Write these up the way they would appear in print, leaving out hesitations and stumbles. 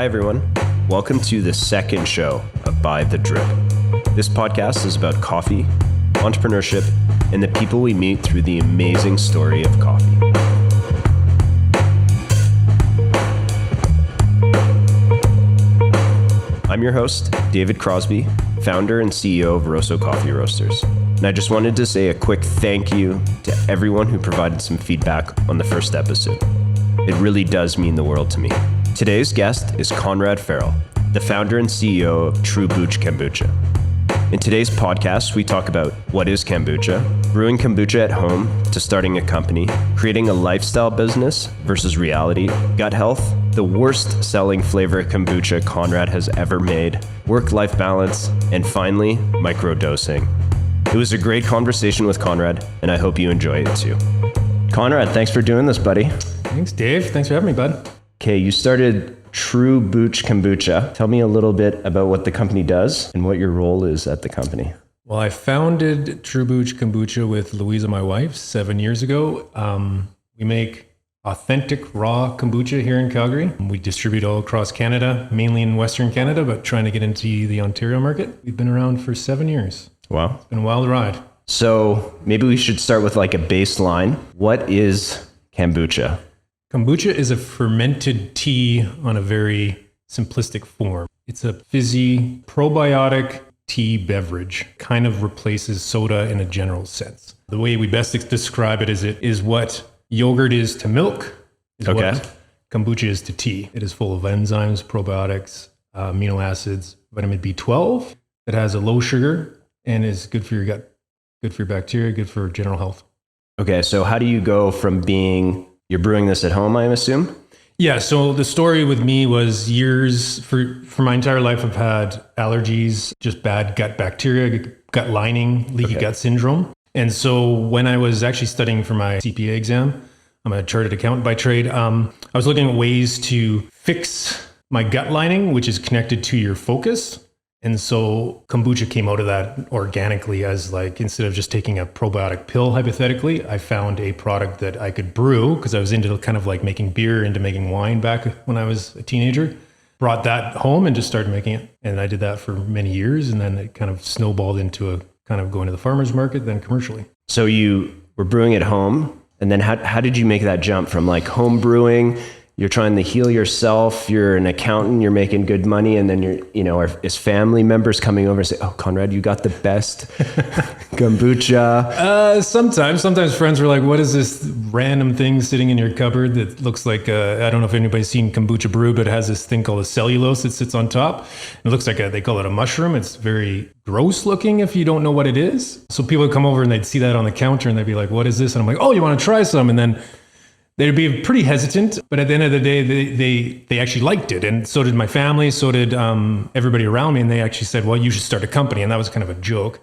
Hi, everyone. Welcome to the second show of By the Drip. This podcast is about coffee, entrepreneurship, and the people we meet through the amazing story of coffee. I'm your host, David Crosby, founder and CEO of ROSSO COFFEE ROASTERS. And I just wanted to say a quick thank you to everyone who provided some feedback on the first episode. It really does mean the world to me. Today's guest is Conrad Ferrel, the founder and CEO of Truebuch Kombucha. In today's podcast, we talk about what is kombucha, brewing kombucha at home to starting a company, creating a lifestyle business versus reality, gut health, the worst selling flavor kombucha Conrad has ever made, work-life balance, and finally, microdosing. It was a great conversation with Conrad, and I hope you enjoy it too. Conrad, thanks for doing this, buddy. Thanks, Dave. Thanks for having me, bud. Okay, you started Truebuch Kombucha. Tell me a little bit about what the company does and what your role is at the company. Well, I founded Truebuch Kombucha with Louisa, my wife, 7 years ago. We make authentic raw kombucha here in Calgary. We distribute all across Canada, mainly in Western Canada, but trying to get into the Ontario market. We've been around for 7 years. Wow. It's been a wild ride. So maybe we should start with like a baseline. What is kombucha? Kombucha is a fermented tea on a very simplistic form. It's a fizzy, probiotic tea beverage, kind of replaces soda in a general sense. The way we best describe it is what yogurt is to milk, is what kombucha is to tea. It is full of enzymes, probiotics, amino acids, vitamin B12. It has a low sugar and is good for your gut, good for your bacteria, good for general health. Okay, so how do you go from you're brewing this at home, I assume? Yeah, so the story with me was years, for my entire life, I've had allergies, just bad gut bacteria, gut lining, leaky gut syndrome. And so when I was actually studying for my CPA exam, I'm a chartered accountant by trade, I was looking at ways to fix my gut lining, which is connected to your focus. And so kombucha came out of that organically as instead of just taking a probiotic pill, hypothetically, I found a product that I could brew because I was into kind of like making beer, into making wine back when I was a teenager. Brought that home and just started making it. And I did that for many years. And then it kind of snowballed into a kind of going to the farmer's market, then commercially. So you were brewing at home. And then how did you make that jump from like home brewing? You're trying to heal yourself. You're an accountant. You're making good money, and then is family members coming over and say, "Oh, Conrad, you got the best kombucha." Sometimes friends were like, "What is this random thing sitting in your cupboard that looks like I don't know if anybody's seen kombucha brew, but it has this thing called a cellulose that sits on top. It looks like they call it a mushroom. It's very gross looking if you don't know what it is." So people would come over and they'd see that on the counter and they'd be like, "What is this?" And I'm like, "Oh, you want to try some?" And then they'd be pretty hesitant, but at the end of the day, they actually liked it. And so did my family, so did everybody around me. And they actually said, "Well, you should start a company." And that was kind of a joke.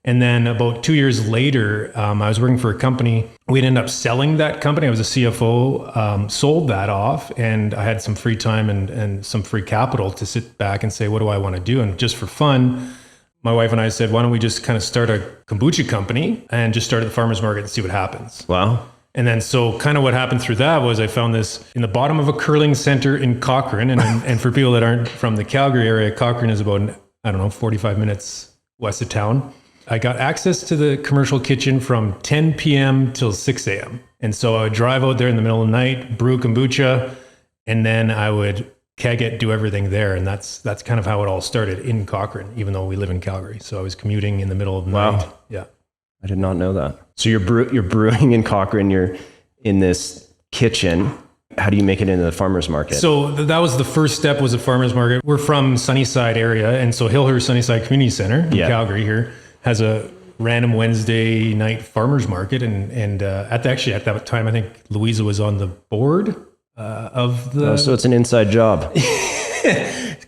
And then about 2 years later, I was working for a company. We'd end up selling that company. I was a CFO, sold that off, and I had some free time and some free capital to sit back and say, what do I want to do? And just for fun, my wife and I said, why don't we just kind of start a kombucha company and just start at the farmer's market and see what happens. Wow. And then so kind of what happened through that was I found this in the bottom of a curling center in Cochrane. And for people that aren't from the Calgary area, Cochrane is about, 45 minutes west of town. I got access to the commercial kitchen from 10 p.m. till 6 a.m. And so I would drive out there in the middle of the night, brew kombucha, and then I would keg it, do everything there. And that's kind of how it all started in Cochrane, even though we live in Calgary. So I was commuting in the middle of the night. Yeah. I did not know that. So you're brewing in Cochrane, you're in this kitchen. How do you make it into the farmer's market? So that was the first step, was a farmer's market. We're from Sunnyside area. And so Hillhurst Sunnyside Community Center in Calgary here has a random Wednesday night farmer's market. And at that time, I think Louisa was on the board of the... Oh, so it's an inside job.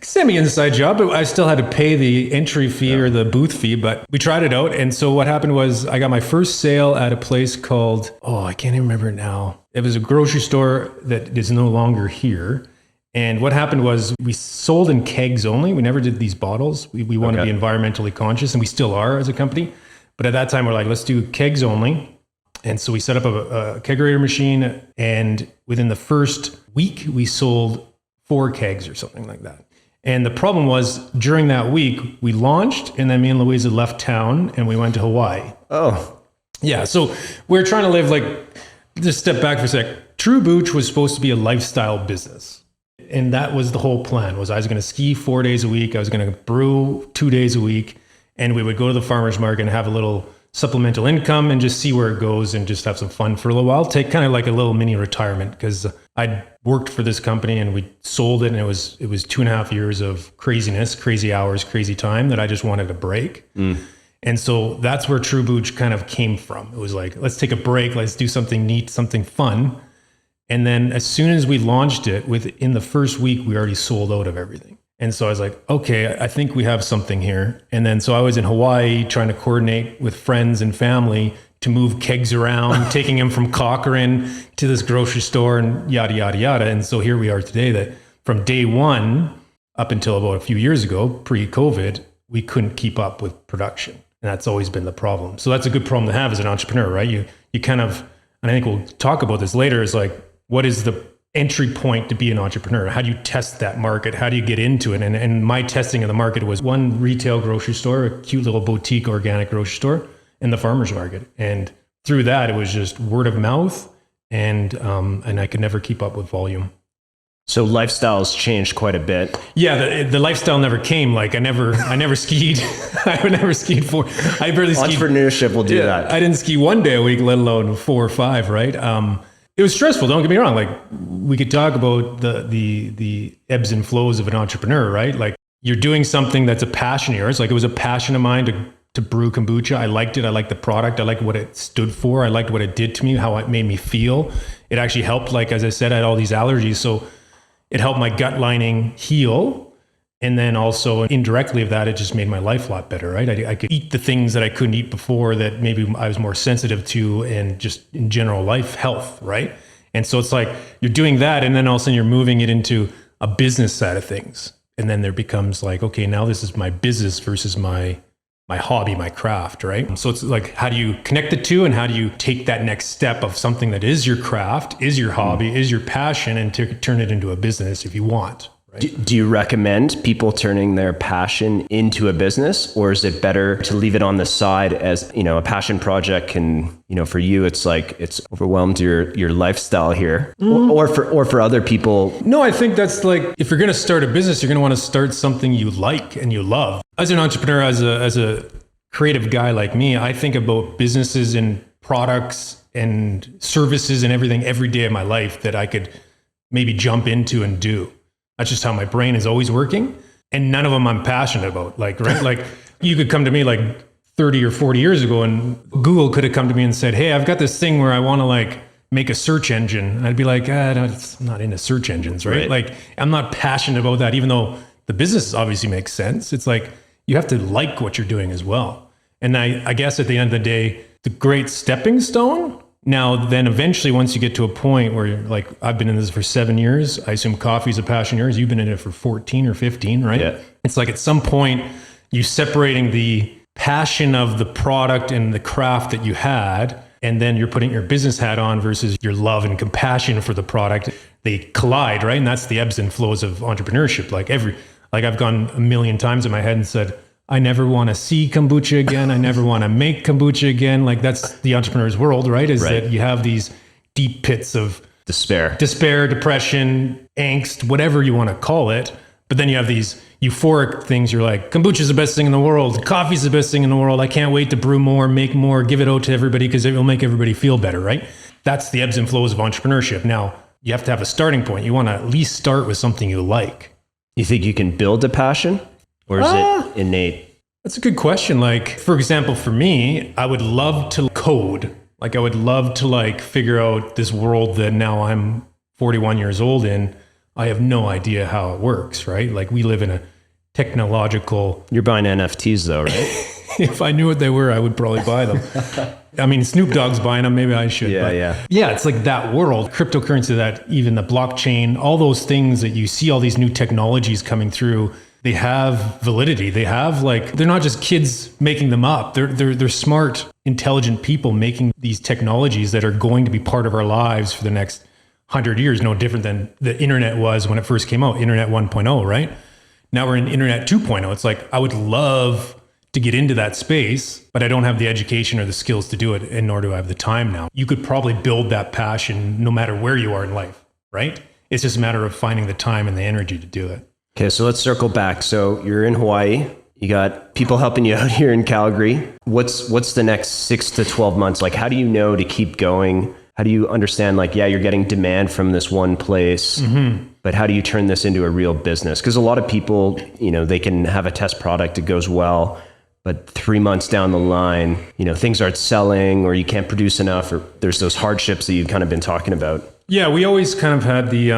Semi-inside job, but I still had to pay the entry fee or the booth fee, but we tried it out. And so what happened was I got my first sale at a place called, I can't even remember it now. It was a grocery store that is no longer here. And what happened was we sold in kegs only. We never did these bottles. We want to be environmentally conscious, and we still are as a company. But at that time, we're like, let's do kegs only. And so we set up a kegerator machine. And within the first week, we sold 4 kegs or something like that. And the problem was during that week, we launched and then me and Louisa left town and we went to Hawaii. Oh, Yeah. So we're trying to live like, just step back for a sec. Truebuch was supposed to be a lifestyle business. And that was the whole plan, was I was going to ski 4 days a week. I was going to brew 2 days a week. And we would go to the farmer's market and have a little supplemental income and just see where it goes and just have some fun for a little while. Take kind of like a little mini retirement, because I'd worked for this company and we sold it, and it was 2.5 years of craziness, crazy hours, crazy time that I just wanted a break. And so that's where Truebuch kind of came from. It was like, let's take a break. Let's do something neat, something fun. And then as soon as we launched it, within the first week, we already sold out of everything. And so I was like, okay, I think we have something here. And then so I was in Hawaii trying to coordinate with friends and family to move kegs around, taking them from Cochrane to this grocery store and yada, yada, yada. And so here we are today, that from day one up until about a few years ago, pre-COVID, we couldn't keep up with production. And that's always been the problem. So that's a good problem to have as an entrepreneur, right? You kind of, and I think we'll talk about this later, is like, what is the entry point to be an entrepreneur? How do you test that market? How do you get into it? And my testing of the market was one retail grocery store, a cute little boutique organic grocery store, and the farmer's market. And through that, it was just word of mouth, and I could never keep up with volume. so lifestyle's changed quite a bit. Yeah, the lifestyle never came. Like I never skied. I never skied I barely skied. Entrepreneurship will do that. I didn't ski 1 day a week, let alone 4 or 5, right? It was stressful. Don't get me wrong. Like we could talk about the ebbs and flows of an entrepreneur, right? Like you're doing something that's a passion of yours. Like it was a passion of mine to brew kombucha. I liked it. I liked the product. I liked what it stood for. I liked what it did to me, how it made me feel. It actually helped. Like, as I said, I had all these allergies. So it helped my gut lining heal. And then also indirectly of that, it just made my life a lot better, right? I could eat the things that I couldn't eat before that maybe I was more sensitive to, and just in general life health, right? And so it's like you're doing that, and then all of a sudden you're moving it into a business side of things. And then there becomes like, okay, now this is my business versus my hobby, my craft, right? So it's like, how do you connect the two, and how do you take that next step of something that is your craft, is your hobby, is your passion, and turn it into a business if you want? Do you recommend people turning their passion into a business, or is it better to leave it on the side as, a passion project can, for you, it's like, it's overwhelmed your lifestyle here, or for other people? No, I think that's like, if you're going to start a business, you're going to want to start something you like and you love. As an entrepreneur, as a creative guy like me, I think about businesses and products and services and everything every day of my life that I could maybe jump into and do. That's just how my brain is always working. And none of them I'm passionate about. Like, right? Like you could come to me like 30 or 40 years ago, and Google could have come to me and said, hey, I've got this thing where I want to like make a search engine. And I'd be like, no, it's not into search engines, right? Like I'm not passionate about that, even though the business obviously makes sense. It's like, you have to like what you're doing as well. And I guess at the end of the day, the great stepping stone. Now, then eventually, once you get to a point where you're like, I've been in this for 7 years, I assume coffee's a passion of yours. You've been in it for 14 or 15, right? Yeah. It's like at some point, you separating the passion of the product and the craft that you had, and then you're putting your business hat on versus your love and compassion for the product. They collide, right? And that's the ebbs and flows of entrepreneurship. Like I've gone a million times in my head and said, I never want to see kombucha again. I never want to make kombucha again. Like that's the entrepreneur's world, right? That you have these deep pits of despair, depression, angst, whatever you want to call it. But then you have these euphoric things. You're like, kombucha is the best thing in the world. Coffee's the best thing in the world. I can't wait to brew more, make more, give it out to everybody because it will make everybody feel better, right? That's the ebbs and flows of entrepreneurship. Now, you have to have a starting point. You want to at least start with something you like. You think you can build a passion? Or is it innate? That's a good question. Like, for example, for me, I would love to code. Like, I would love to like figure out this world that now I'm 41 years old in. I have no idea how it works, right? Like, we live in a technological... You're buying NFTs though, right? If I knew what they were, I would probably buy them. I mean, Snoop Dogg's buying them. Maybe I should. Yeah, it's like that world. Cryptocurrency, that even the blockchain, all those things that you see, all these new technologies coming through, they have validity. They have like, they're not just kids making them up. They're smart, intelligent people making these technologies that are going to be part of our lives for the next 100 years, no different than the internet was when it first came out, internet 1.0, right? Now we're in internet 2.0. It's like, I would love to get into that space, but I don't have the education or the skills to do it, and nor do I have the time now. You could probably build that passion no matter where you are in life, right? It's just a matter of finding the time and the energy to do it. Okay, so let's circle back. So you're in Hawaii. You got people helping you out here in Calgary. What's the next 6 to 12 months? Like, how do you know to keep going? How do you understand, like, yeah, you're getting demand from this one place, but how do you turn this into a real business? Because a lot of people, you know, they can have a test product, it goes well, but 3 months down the line, you know, things aren't selling or you can't produce enough, or there's those hardships that you've kind of been talking about. Yeah, we always kind of had the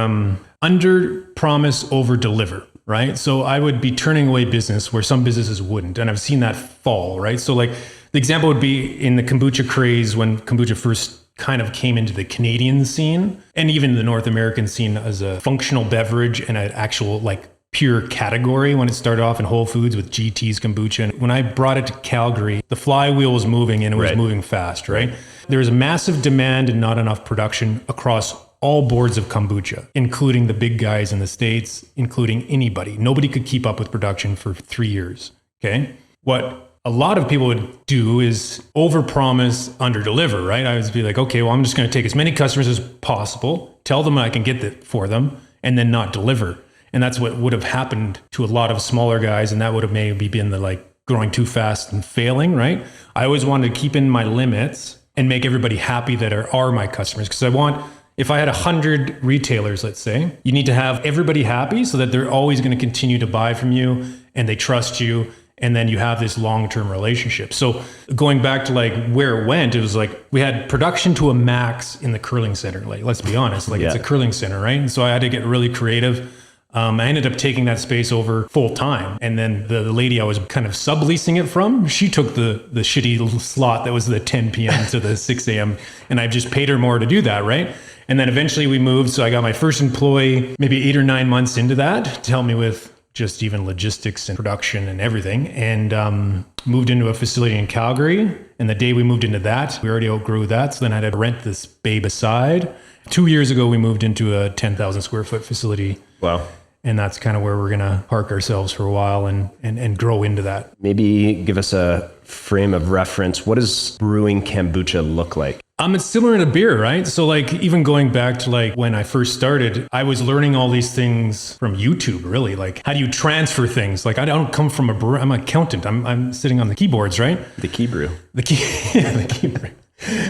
under promise, over deliver, right? So I would be turning away business where some businesses wouldn't. And I've seen that fall, right? So like the example would be in the kombucha craze when kombucha first kind of came into the Canadian scene and even the North American scene as a functional beverage and an actual like pure category when it started off in Whole Foods with GT's kombucha. And when I brought it to Calgary, the flywheel was moving and it was moving fast, right? There was a massive demand and not enough production across all boards of kombucha, including the big guys in the States, including anybody. Nobody could keep up with production for 3 years, okay? What a lot of people would do is overpromise, underdeliver, right? I would be like, okay, well, I'm just going to take as many customers as possible, tell them I can get that for them, and then not deliver. And that's what would have happened to a lot of smaller guys, and that would have maybe been the like growing too fast and failing, right? I always wanted to keep in my limits and make everybody happy that are my customers, because I want, if I had 100 retailers, let's say, you need to have everybody happy so that they're always going to continue to buy from you and they trust you. And then you have this long-term relationship. So going back to like where it went, it was like we had production to a max in the curling center. Like, let's be honest, like it's a curling center, right? And so I had to get really creative. I ended up taking that space over full time. And then the lady I was kind of subleasing it from, she took the shitty slot that was the 10 p.m. to the 6 a.m. And I just paid her more to do that, right? And then eventually we moved. So I got my first employee maybe 8 or 9 months into that to help me with just even logistics and production and everything, and moved into a facility in Calgary. And the day we moved into that, we already outgrew that. So then I had to rent this babe aside. 2 years ago, we moved into a 10,000 square foot facility. Wow. And that's kind of where we're going to park ourselves for a while and grow into that. Maybe give us a frame of reference. What does brewing kombucha look like? It's similar to beer, right? So like even going back to like when I first started, I was learning all these things from YouTube, really. Like how do you transfer things? Like I don't come from a brewer. I'm an accountant. I'm sitting on the keyboards, right? The key brew. The key brew.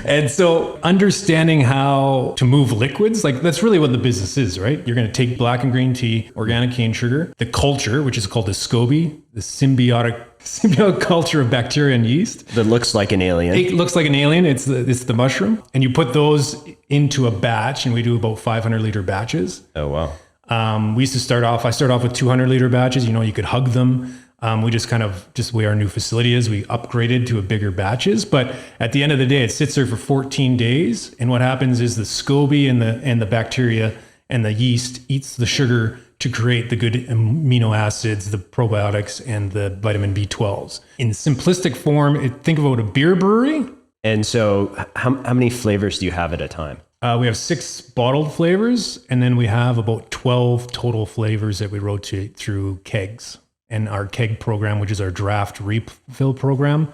And so understanding how to move liquids, like that's really what the business is, right? You're going to take black and green tea, organic cane sugar, the culture, which is called the SCOBY, the symbiotic culture of bacteria and yeast. That looks like an alien. It looks like an alien. It's the mushroom. And you put those into a batch, and we do about 500 liter batches. Oh, wow. I started off with 200 liter batches. You know, you could hug them. We just the way our new facility is, we upgraded to a bigger batches. But at the end of the day, it sits there for 14 days. And what happens is the SCOBY and the bacteria and the yeast eats the sugar to create the good amino acids, the probiotics, and the vitamin B12s. In simplistic form, think about a beer brewery. And so how many flavors do you have at a time? We have 6 bottled flavors, and then we have about 12 total flavors that we rotate through kegs. And our keg program, which is our draft refill program,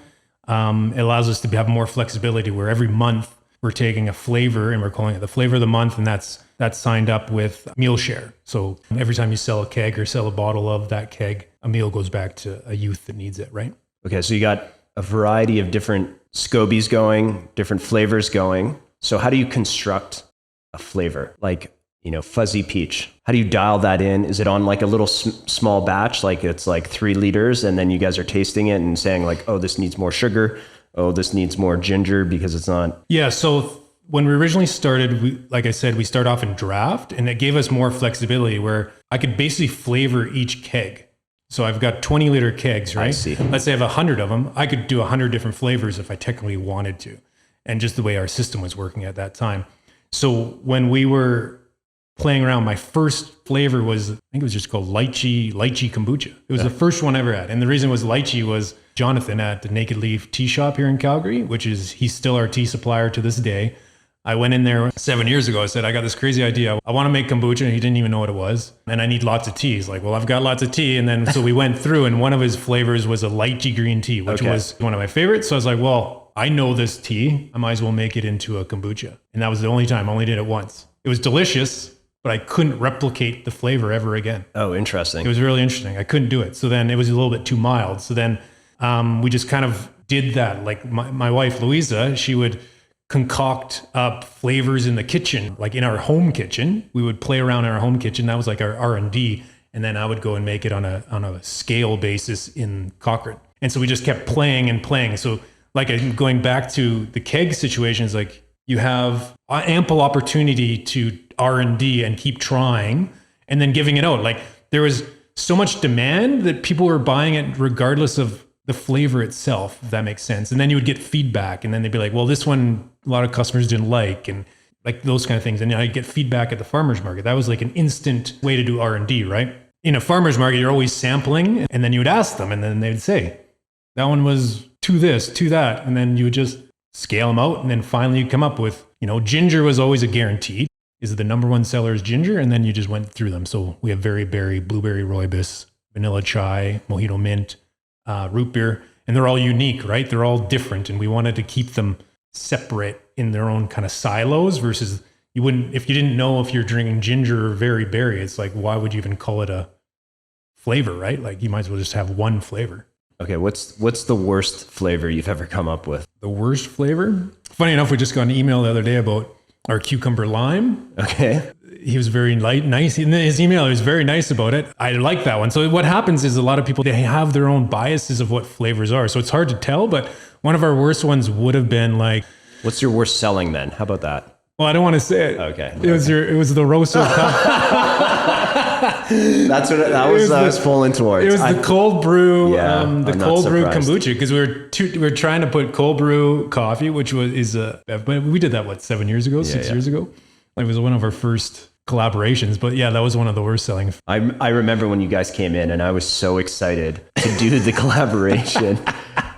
it allows us to have more flexibility where every month we're taking a flavor and we're calling it the flavor of the month, and that's signed up with meal share. So every time you sell a keg or sell a bottle of that keg, a meal goes back to a youth that needs it, right? Okay, so you got a variety of different SCOBYs going, different flavors going. So how do you construct a flavor? Like, you know, fuzzy peach. How do you dial that in? Is it on like a little small batch, like it's like 3 liters, and then you guys are tasting it and saying like, oh, this needs more sugar. Oh, this needs more ginger because it's not. Yeah, so when we originally started, like I said, we start off in draft, and it gave us more flexibility where I could basically flavor each keg. So I've got 20 liter kegs, right? I see. Let's say I have 100 of them. I could do 100 different flavors if I technically wanted to, and just the way our system was working at that time. So when we were playing around, my first flavor was, I think it was just called lychee kombucha. It was the first one I ever had. And the reason it was lychee was Jonathan at the Naked Leaf Tea Shop here in Calgary, he's still our tea supplier to this day. I went in there 7 years ago. I said, I got this crazy idea. I want to make kombucha. And he didn't even know what it was. And I need lots of tea. He's like, well, I've got lots of tea. And then so we went through, and one of his flavors was a lychee green tea, which was one of my favorites. So I was like, well, I know this tea. I might as well make it into a kombucha. And that was the only time. I only did it once. It was delicious, but I couldn't replicate the flavor ever again. Oh, interesting. It was really interesting. I couldn't do it. So then it was a little bit too mild. So then we just kind of did that. Like my wife, Louisa, she would concoct up flavors in the kitchen, like in our home kitchen. We would play around in our home kitchen. That was like our R&D. And then I would go and make it on a scale basis in Cochrane. And so we just kept playing and playing. So like going back to the keg situations, like you have ample opportunity to R&D and keep trying and then giving it out. Like there was so much demand that people were buying it regardless of the flavor itself, if that makes sense. And then you would get feedback, and then they'd be like, well, this one a lot of customers didn't like, and like those kind of things. And I'd get feedback at the farmer's market. That was like an instant way to do R&D, right? In a farmer's market, you're always sampling, and then you would ask them, and then they'd say, that one was to this, to that. And then you would just scale them out, and then finally you come up with, ginger was always a guarantee. Is the number one seller is ginger, and then you just went through them. So we have very berry, blueberry rooibos, vanilla chai, mojito mint, root beer, and they're all unique, right? They're all different, and we wanted to keep them separate in their own kind of silos versus you wouldn't, if you didn't know if you're drinking ginger or very berry, it's like, why would you even call it a flavor, right? Like you might as well just have one flavor. Okay, what's the worst flavor you've ever come up with? The worst flavor? Funny enough, we just got an email the other day about our cucumber lime. Okay. He was very nice. In his email, he was very nice about it. I like that one. So what happens is a lot of people, they have their own biases of what flavors are. So it's hard to tell, but one of our worst ones would have been like... What's your worst selling then? How about that? Well, I don't want to say it. Okay. It was the ROSSO That's what I was pulling towards. It was the cold brew, I'm cold brew surprised. kombucha, because we were trying to put cold brew coffee, which we did that 7 years ago, 6 years ago. It was one of our first collaborations, but yeah, that was one of the worst selling. I remember when you guys came in, and I was so excited to do the collaboration.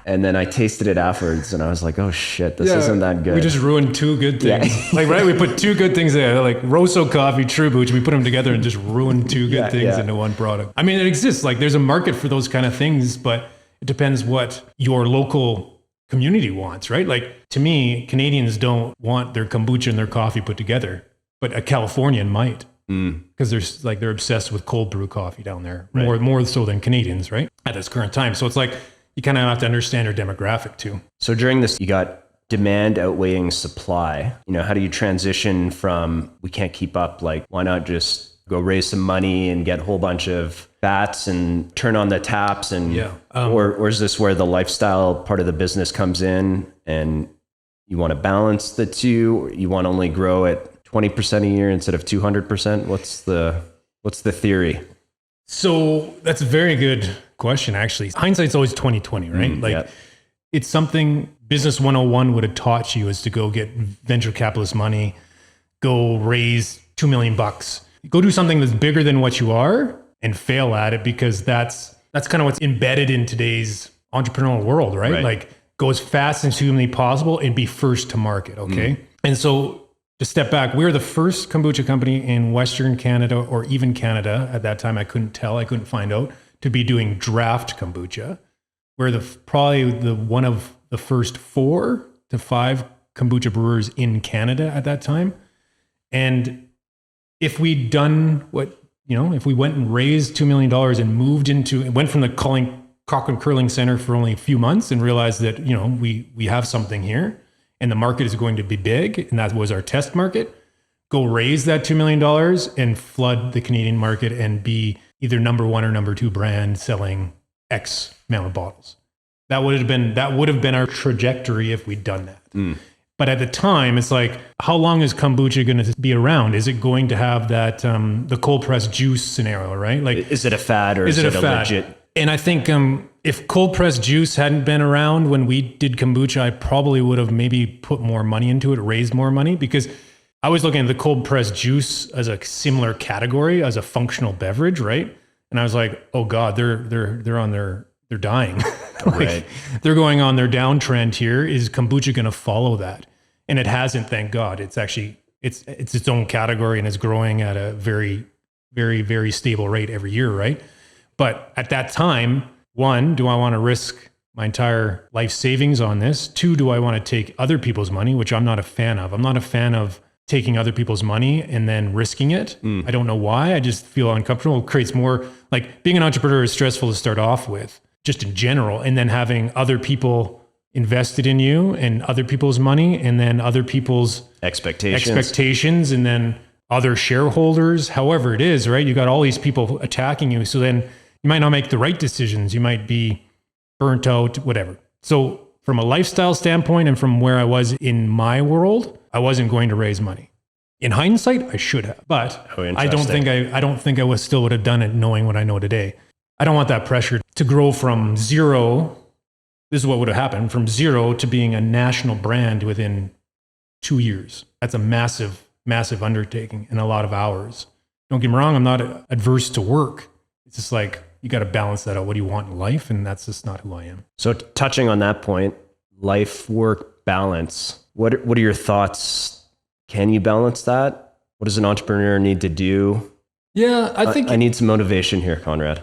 And then I tasted it afterwards, and I was like, "Oh shit, this isn't that good." We just ruined two good things. Yeah. Right? We put two good things there, like ROSSO Coffee, Truebuch. We put them together and just ruined two good things into one product. I mean, it exists. Like, there's a market for those kind of things, but it depends what your local community wants, right? Like, to me, Canadians don't want their kombucha and their coffee put together, but a Californian might. Because they're obsessed with cold brew coffee down there, right? more so than Canadians, right? At this current time. So it's like, you kind of have to understand your demographic too. So during this, you got demand outweighing supply. How do you transition from, we can't keep up, like, why not just go raise some money and get a whole bunch of bats and turn on the taps? And or is this where the lifestyle part of the business comes in, and you want to balance the two? You want to only grow at 20% a year instead of 200%? What's the theory? So that's a very good question, actually. Hindsight's always 20/20, right? It's something Business 101 would have taught you, is to go get venture capitalist money, go raise $2 million, go do something that's bigger than what you are and fail at it, because that's kind of what's embedded in today's entrepreneurial world, right? Like, go as fast as humanly possible and be first to market, okay? And so, to step back, we were the first kombucha company in Western Canada, or even Canada at that time. I couldn't find out, to be doing draft kombucha. We're probably one of the first 4 to 5 kombucha brewers in Canada at that time. And if we'd done if we went and raised $2 million and went from the Cochrane Curling Center for only a few months and realized that, we have something here, and the market is going to be big, and that was our test market, go raise that $2 million and flood the Canadian market and be either number 1 or number 2 brand selling X amount of bottles. That would have been our trajectory if we'd done that. But at the time, it's like, how long is kombucha going to be around? Is it going to have that the cold pressed juice scenario, right? Like, is it a fad, or is it a legit? And I think if cold pressed juice hadn't been around when we did kombucha, I probably would have maybe put more money into it, raised more money, because I was looking at the cold pressed juice as a similar category, as a functional beverage, right? And I was like, oh God, they're dying. They're going on their downtrend here. Is kombucha going to follow that? And it hasn't, thank God. It's actually, it's its own category and it's growing at a very, very, very stable rate every year, right? But at that time, one, do I want to risk my entire life savings on this? Two, do I want to take other people's money, which I'm not a fan of. I'm not a fan of taking other people's money and then risking it. I don't know why. I just feel uncomfortable. It creates more, like being an entrepreneur is stressful to start off with, just in general. And then having other people invested in you and other people's money and then other people's expectations and then other shareholders, however it is, right? You got all these people attacking you. So then you might not make the right decisions. You might be burnt out, whatever. So from a lifestyle standpoint and from where I was in my world, I wasn't going to raise money. In hindsight, I should have, but I don't think I was still would have done it knowing what I know today. I don't want that pressure to grow from zero. This is what would have happened from zero to being a national brand within 2 years. That's a massive, massive undertaking and a lot of hours. Don't get me wrong. I'm not adverse to work. It's just like, you got to balance that out. What do you want in life? And that's just not who I am. So touching on that point, life, work, balance, what are your thoughts? Can you balance that? What does an entrepreneur need to do? Yeah, I think I need some motivation here, Conrad.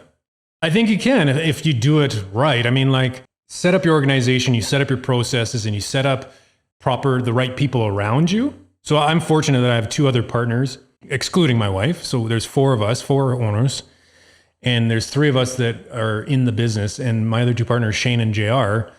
I think you can if you do it right. I mean, like set up your organization, you set up your processes and you set up the right people around you. So I'm fortunate that I have 2 other partners, excluding my wife. So there's 4 of us, 4 owners. And there's 3 of us that are in the business. And my other 2 partners, Shane and JR,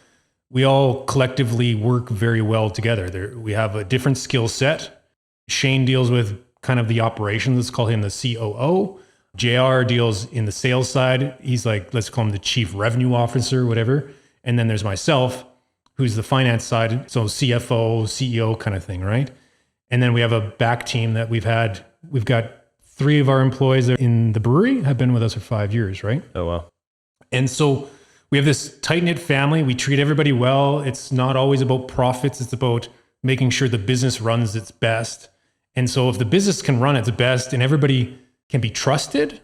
we all collectively work very well together. We have a different skill set. Shane deals with kind of the operations. Let's call him the COO. JR deals in the sales side. He's like, let's call him the chief revenue officer, whatever. And then there's myself, who's the finance side. So CFO, CEO kind of thing, right? And then we have a back team that we've got 3 of our employees in the brewery have been with us for 5 years, right? Oh, wow. And so we have this tight-knit family. We treat everybody well. It's not always about profits. It's about making sure the business runs its best. And so if the business can run its best and everybody can be trusted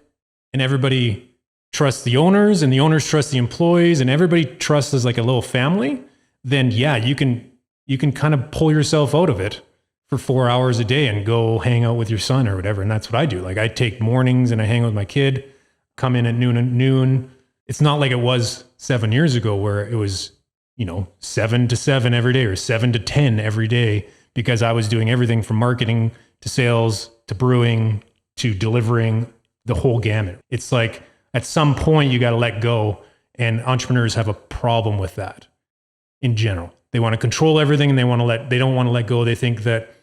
and everybody trusts the owners and the owners trust the employees and everybody trusts as like a little family, then yeah, you can kind of pull yourself out of it for 4 hours a day and go hang out with your son or whatever. And that's what I do. Like I take mornings and I hang out with my kid, come in at noon. It's not like it was 7 years ago where it was, 7 to 7 every day or 7 to 10 every day, because I was doing everything from marketing to sales to brewing to delivering, the whole gamut. It's like at some point you got to let go, and entrepreneurs have a problem with that in general. They want to control everything and they don't want to let go. They think that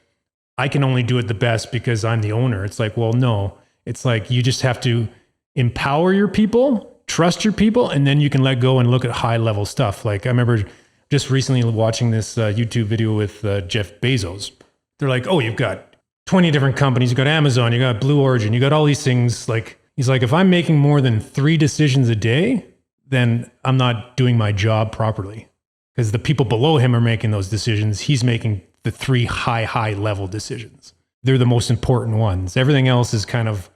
I can only do it the best because I'm the owner. It's like, well, no, it's like you just have to empower your people, trust your people, and then you can let go and look at high level stuff. Like I remember just recently watching this YouTube video with Jeff Bezos. They're like, oh, you've got 20 different companies. You got Amazon, you got Blue Origin, you got all these things. Like, he's like, if I'm making more than 3 decisions a day, then I'm not doing my job properly, because the people below him are making those decisions. He's making the 3 high level decisions. They're the most important ones. Everything else is kind of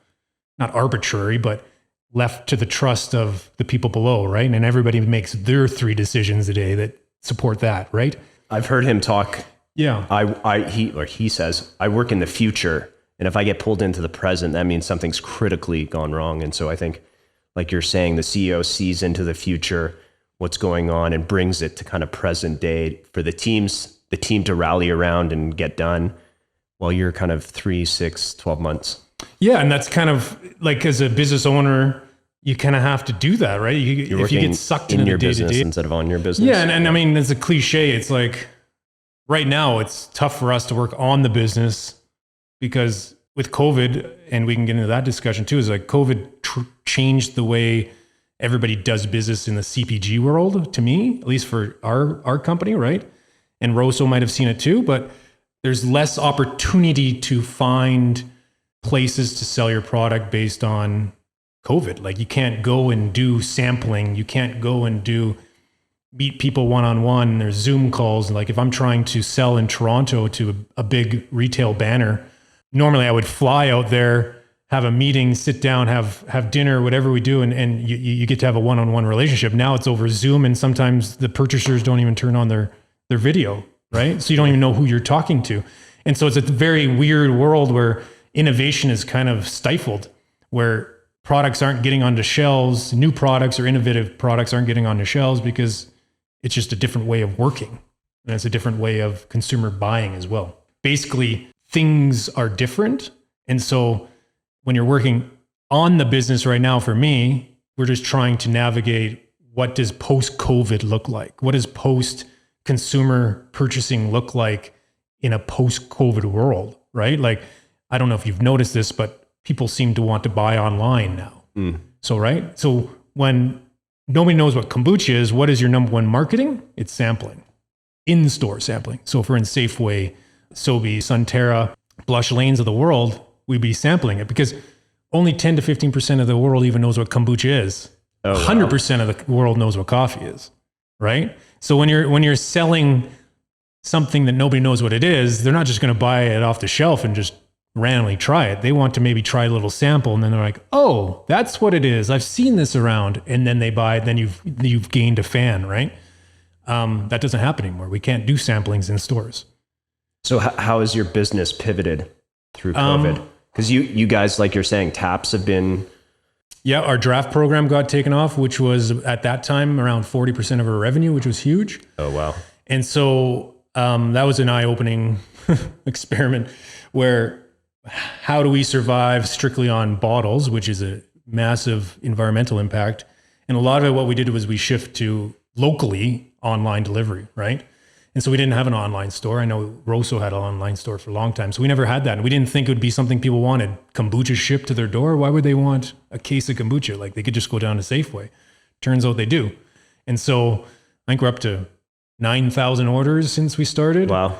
not arbitrary, but left to the trust of the people below, right? And everybody makes their 3 decisions a day that support that, right? I've heard him talk. Yeah. He says, I work in the future, and if I get pulled into the present, that means something's critically gone wrong. And so I think, like you're saying, the CEO sees into the future what's going on and brings it to kind of present day for the team to rally around and get done, while you're kind of 3, 6, 12 months. Yeah. And that's kind of like, as a business owner, you kind of have to do that, right? If you get sucked into your the business day-to-day instead of on your business. Yeah. And I mean, it's a cliche. It's like right now it's tough for us to work on the business because with COVID, and we can get into that discussion too, is like COVID changed the way everybody does business in the CPG world, to me, at least for our company, right? And Rosso might have seen it too, but there's less opportunity to find places to sell your product based on COVID. Like you can't go and do sampling. You can't go and meet people one-on-one. There's Zoom calls. And like if I'm trying to sell in Toronto to a big retail banner, normally I would fly out there, have a meeting, sit down, have dinner, whatever we do, and you get to have a one-on-one relationship. Now it's over Zoom, and sometimes the purchasers don't even turn on their video. right? So you don't even know who you're talking to. And so it's a very weird world where innovation is kind of stifled, where products aren't getting onto shelves, new products or innovative products aren't getting onto shelves because it's just a different way of working. And it's a different way of consumer buying as well. Basically, things are different. And so when you're working on the business right now, for me, we're just trying to navigate, what does post-COVID look like? What does post-consumer purchasing look like in a post-COVID world, right? Like, I don't know if you've noticed this, but people seem to want to buy online now. So, right? So when nobody knows what kombucha is, what is your number one marketing? It's sampling, in-store sampling. So if we're in Safeway, Sobeys, Sunterra, Blush Lanes of the world, we'd be sampling it because only 10 to 15% of the world even knows what kombucha is. 100% of the world knows what coffee is, right? So when you're selling something that nobody knows what it is, they're not just going to buy it off the shelf and just randomly try it. They want to maybe try a little sample, and then they're like, "Oh, that's what it is. I've seen this around." And then they buy it. Then you've gained a fan, right? That doesn't happen anymore. We can't do samplings in stores. So how has your business pivoted through COVID? Because you guys, like you're saying, taps have been... Yeah, our draft program got taken off, which was at that time around 40% of our revenue, which was huge. Oh, wow. And so that was an eye-opening experiment where how do we survive strictly on bottles, which is a massive environmental impact. And a lot of it, what we did was we shift to locally online delivery, right? And so we didn't have an online store. I know Rosso had an online store for a long time. So we never had that. And we didn't think it would be something people wanted. Kombucha shipped to their door. Why would they want a case of kombucha? Like, they could just go down to Safeway. Turns out they do. And so I think we're up to 9,000 orders since we started. Wow.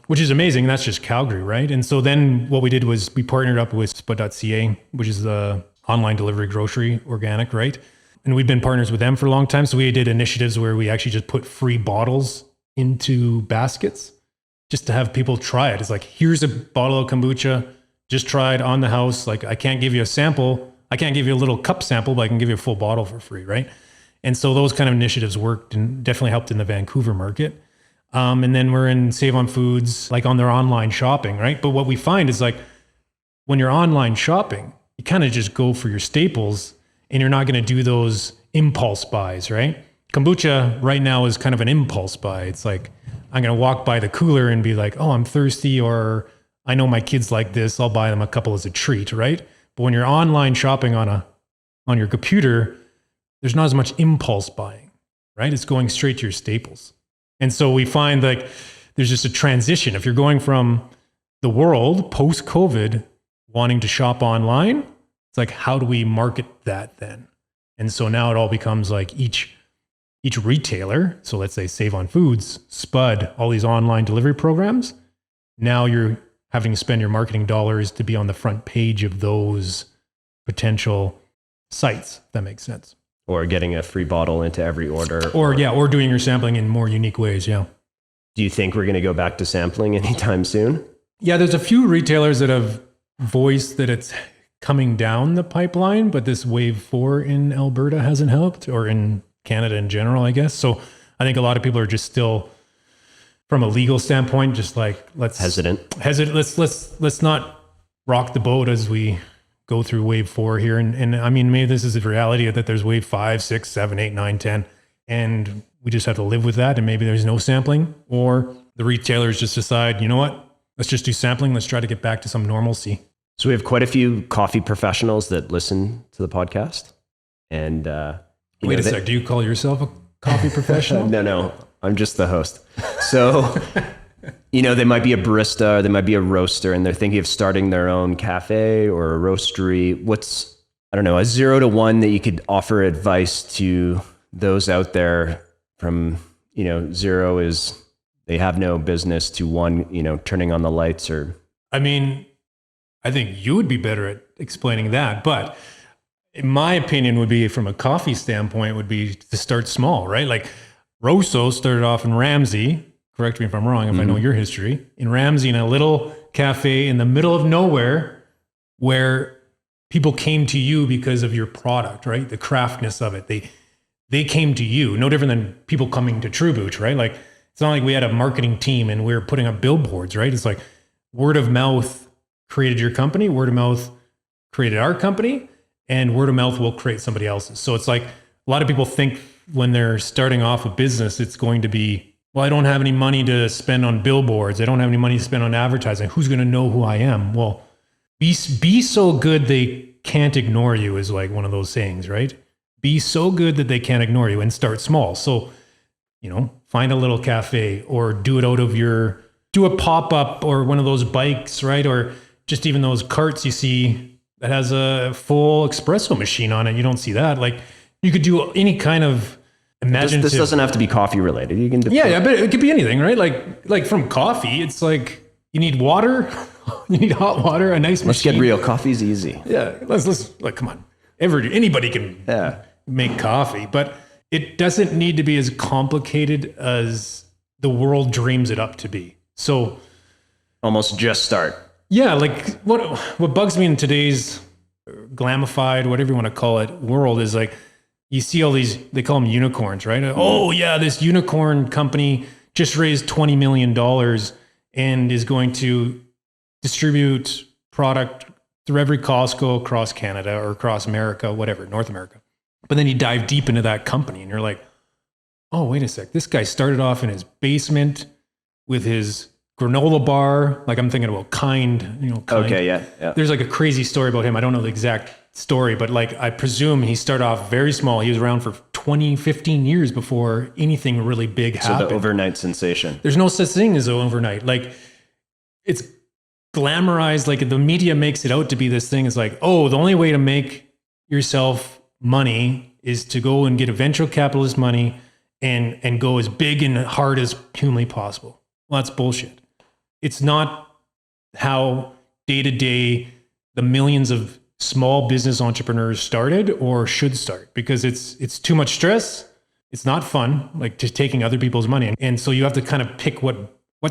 Which is amazing. That's just Calgary, right? And so then what we did was we partnered up with spud.ca, which is the online delivery grocery organic, right? And we've been partners with them for a long time. So we did initiatives where we actually just put free bottles into baskets just to have people try it. It's like, here's a bottle of kombucha, just try it on the house. Like, I can't give you a sample. I can't give you a little cup sample, but I can give you a full bottle for free, right? And so those kind of initiatives worked and definitely helped in the Vancouver market. And then we're in Save on Foods, like on their online shopping, right? But what we find is, like, when you're online shopping, you kind of just go for your staples and you're not going to do those impulse buys, right? Kombucha right now is kind of an impulse buy. It's like, I'm going to walk by the cooler and be like, oh, I'm thirsty, or I know my kids like this, I'll buy them a couple as a treat, right? But when you're online shopping on your computer, there's not as much impulse buying, right? It's going straight to your staples. And so we find, like, there's just a transition. If you're going from the world post-COVID wanting to shop online, it's like, how do we market that then? And so now it all becomes like each retailer, so let's say Save on Foods, Spud, all these online delivery programs, now you're having to spend your marketing dollars to be on the front page of those potential sites, if that makes sense. Or getting a free bottle into every order. Or doing your sampling in more unique ways, yeah. Do you think we're going to go back to sampling anytime soon? Yeah, there's a few retailers that have voiced that it's coming down the pipeline, but this wave 4 in Alberta hasn't helped, or in Canada in general, I guess. So I think a lot of people are just still, from a legal standpoint, just like, hesitant. Let's not rock the boat as we go through wave 4 here. And I mean, maybe this is a reality that there's wave 5, 6, 7, 8, 9, 10, and we just have to live with that. And maybe there's no sampling, or the retailers just decide, you know what, let's just do sampling. Let's try to get back to some normalcy. So we have quite a few coffee professionals that listen to the podcast. And wait a sec, do you call yourself a coffee professional? No, I'm just the host. So, they might be a barista, or they might be a roaster, and they're thinking of starting their own cafe or a roastery. What's, I don't know, a 0 to 1 that you could offer advice to those out there from, 0 is they have no business, to 1, turning on the lights, or... I mean, I think you would be better at explaining that, but in my opinion would be, from a coffee standpoint, would be to start small, right? Like Rosso started off in Ramsey, correct me if I'm wrong, if I know your history, in Ramsey, in a little cafe in the middle of nowhere, where people came to you because of your product, right? The craftness of it. They came to you, no different than people coming to Truebuch, right? Like, It's not like we had a marketing team and we were putting up billboards, right? It's like word of mouth created your company, word of mouth created our company, and word of mouth will create somebody else's. So it's like a lot of people think when they're starting off a business, it's going to be, well, I don't have any money to spend on billboards. I don't have any money to spend on advertising. Who's going to know who I am? Well, be so good they can't ignore you is like one of those sayings, right? Be so good that they can't ignore you, and start small. So, find a little cafe, or do it out of do a pop-up or one of those bikes, right? Or just even those carts you see that has a full espresso machine on it. You don't see that. Like, you could do any kind of imaginative. This doesn't have to be coffee related. You can yeah, but it could be anything, right? Like from coffee, it's like you need water, you need hot water, a nice machine. Let's get real. Coffee's easy. Yeah, let's like, come on. Anybody can make coffee, but it doesn't need to be as complicated as the world dreams it up to be. So almost just start. Yeah, like what bugs me in today's glamified, whatever you want to call it, world is like, you see all these, they call them unicorns, right? Oh yeah, this unicorn company just raised $20 million and is going to distribute product through every Costco across Canada or across America, whatever, North America. But then you dive deep into that company and you're like, oh, wait a sec. This guy started off in his basement with his granola bar. Like, I'm thinking about Kind. Okay, yeah. There's like a crazy story about him. I don't know the exact story, but like, I presume he started off very small. He was around for 20, 15 years before anything really big happened. So the overnight sensation. There's no such thing as overnight. Like, it's glamorized. Like, the media makes it out to be this thing. It's like, oh, the only way to make yourself money is to go and get a venture capitalist money and go as big and hard as humanly possible. Well, that's bullshit. It's not how day to day the millions of small business entrepreneurs started or should start, because it's too much stress. It's not fun, like just taking other people's money. And so you have to kind of pick what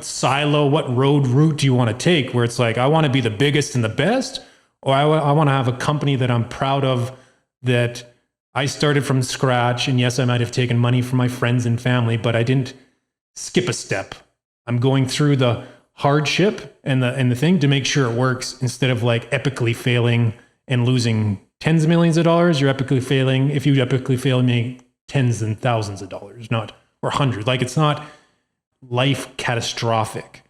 silo, what route do you want to take, where it's like, I want to be the biggest and the best, or I want to have a company that I'm proud of, that I started from scratch. And yes, I might have taken money from my friends and family, but I didn't skip a step. I'm going through the hardship and the thing to make sure it works, instead of like epically failing and losing tens of millions of dollars. You're epically failing. If you epically fail, you make tens and thousands of dollars, or hundreds. Like, it's not life catastrophic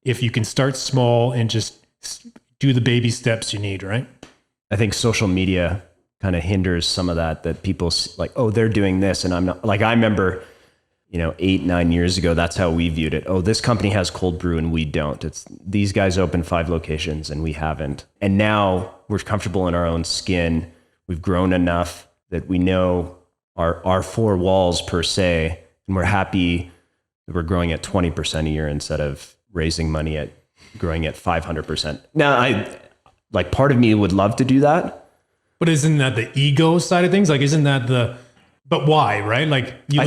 if you can start small and just do the baby steps you need, right? I think social media kind of hinders some of that people like, oh, they're doing this and I'm not. Like, I remember, 8-9 years ago, that's how we viewed it. Oh, this company has cold brew and we don't. It's these guys open 5 locations and we haven't. And now we're comfortable in our own skin. We've grown enough that we know our 4 walls per se, and we're happy that we're growing at 20% a year instead of raising money at growing at 500%. Now, part of me would love to do that. But isn't that the ego side of things? Like, isn't that but why, right? Like, I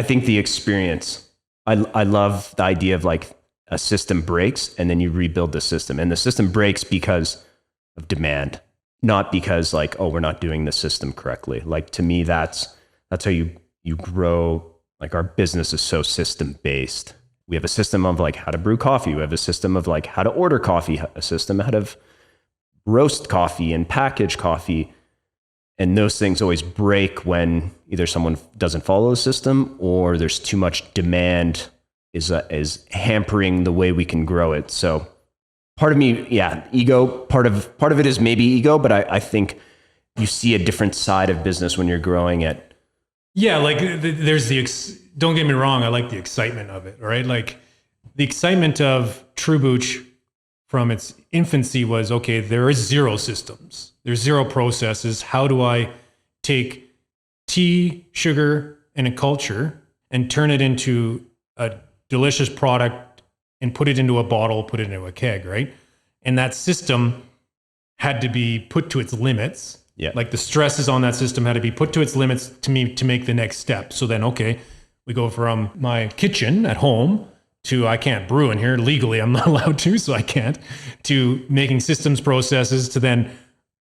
think the experience, I love the idea of like a system breaks and then you rebuild the system, and the system breaks because of demand, not because like, oh, we're not doing the system correctly. Like, to me, that's how you grow. Like, our business is so system based. We have a system of like how to brew coffee. We have a system of like how to order coffee, a system how to roast coffee and package coffee. And those things always break when either someone doesn't follow the system or there's too much demand is hampering the way we can grow it. So part of me, ego, part of it is maybe ego, but I think you see a different side of business when you're growing it. Yeah, like there's don't get me wrong, I like the excitement of it, right? Like, the excitement of Truebuch from its infancy was, okay, there is 0 systems. There's 0 processes. How do I take tea, sugar, and a culture and turn it into a delicious product and put it into a bottle, put it into a keg, right? And that system had to be put to its limits. Yeah. Like, the stresses on that system had to be put to its limits to make the next step. So then, okay, we go from my kitchen at home to, I can't brew in here legally, I'm not allowed to, so I can't, to making systems processes, to then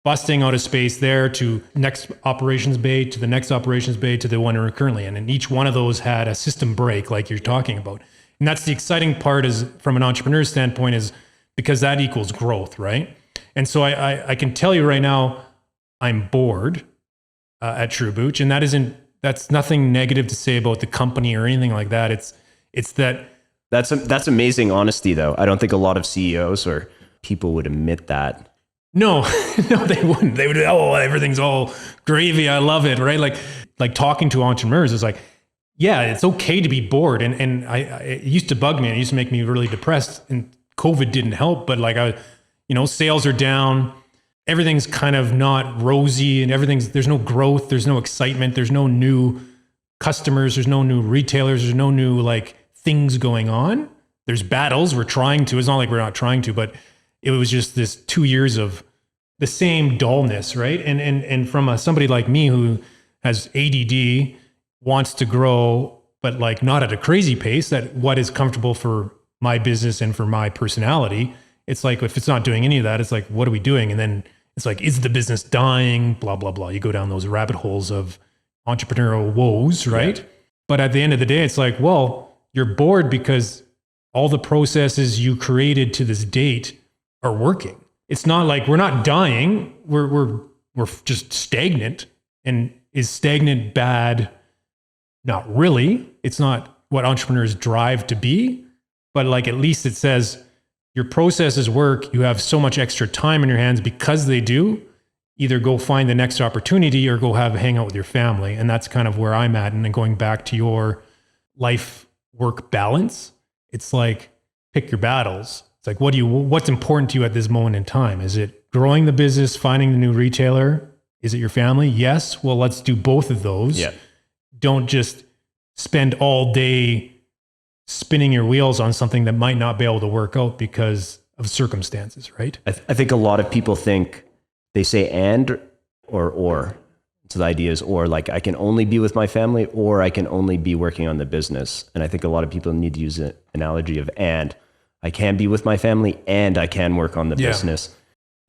busting out a space there, to next operations bay, to the next operations bay, to the one we're currently in. And each one of those had a system break, like you're talking about. And that's the exciting part is from an entrepreneur standpoint is because that equals growth, right? And so I can tell you right now, I'm bored at Truebuch, and that's nothing negative to say about the company or anything like that. It's that. That's amazing honesty, though. I don't think a lot of CEOs or people would admit that. No, no, they wouldn't. They would, oh, everything's all gravy. I love it, right? Like talking to entrepreneurs is like, yeah, it's okay to be bored. And it used to bug me. It used to make me really depressed. And COVID didn't help. But like sales are down. Everything's kind of not rosy, and there's no growth. There's no excitement. There's no new customers. There's no new retailers. There's no new like things going on. There's battles. We're trying to. It's not like we're not trying to, but it was just this 2 years of the same dullness, right? And from somebody like me who has ADD, wants to grow, but like not at a crazy pace, that what is comfortable for my business and for my personality, it's like, if it's not doing any of that, it's like, what are we doing? And then it's like, is the business dying? Blah, blah, blah. You go down those rabbit holes of entrepreneurial woes, right? Yeah. But at the end of the day, it's like, well, you're bored because all the processes you created to this date are working. It's not like we're not dying. We're just stagnant. And is stagnant bad? Not really. It's not what entrepreneurs drive to be, but like at least it says your processes work. You have so much extra time in your hands because they do. Either go find the next opportunity or go hang out with your family. And that's kind of where I'm at. And then going back to your life work balance, it's like pick your battles. It's like, what's important to you at this moment in time? Is it growing the business, finding the new retailer? Is it your family? Yes. Well, let's do both of those. Yeah. Don't just spend all day spinning your wheels on something that might not be able to work out because of circumstances, right? I think a lot of people think they say and or. So the idea is or, like I can only be with my family or I can only be working on the business. And I think a lot of people need to use an analogy of and. I can be with my family and I can work on the business.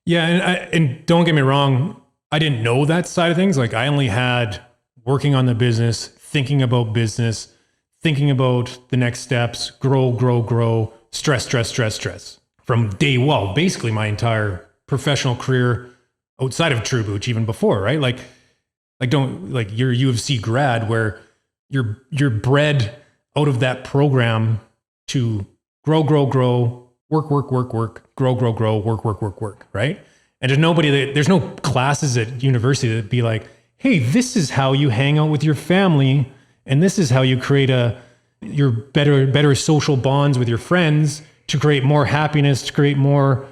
Yeah. And don't get me wrong, I didn't know that side of things. Like I only had working on the business, thinking about business, thinking about the next steps, grow, stress. From day one, basically my entire professional career outside of Truebuch, even before, right? Like you're U of C grad where you're bred out of that program to grow, work, grow, work, right? And there's no classes at university that be like, hey, this is how you hang out with your family, and this is how you create your better social bonds with your friends to create more happiness, to create more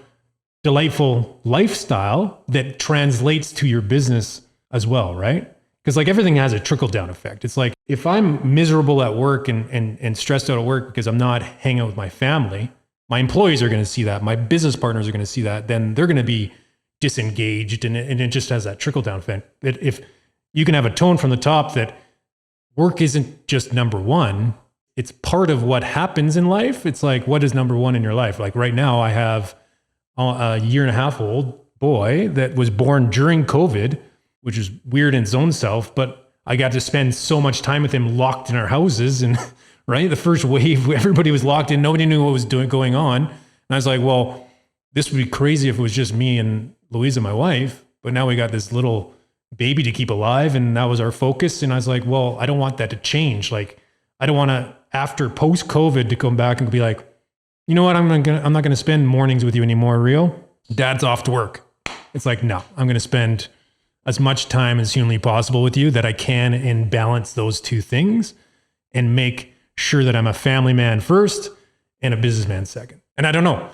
delightful lifestyle that translates to your business as well, right? Because like everything has a trickle-down effect. It's like if I'm miserable at work and stressed out at work because I'm not hanging out with my family, my employees are going to see that. My business partners are going to see that. Then they're going to be disengaged, and it just has that trickle-down effect. That if you can have a tone from the top that work isn't just number one, it's part of what happens in life. It's like, what is number one in your life? Like right now, I have a 1.5-year-old boy that was born during COVID, which is weird in its own self, but I got to spend so much time with him locked in our houses. And right, the first wave, everybody was locked in. Nobody knew what was going on. And I was like, well, this would be crazy if it was just me and Louisa, my wife. But now we got this little baby to keep alive, and that was our focus. And I was like, well, I don't want that to change. Like, I don't want to, after post-COVID, to come back and be like, you know what, I'm not going to spend mornings with you anymore, Rio. Dad's off to work. It's like, no, I'm going to spend as much time as humanly possible with you that I can and balance those two things and make sure that I'm a family man first and a businessman second. And I don't know,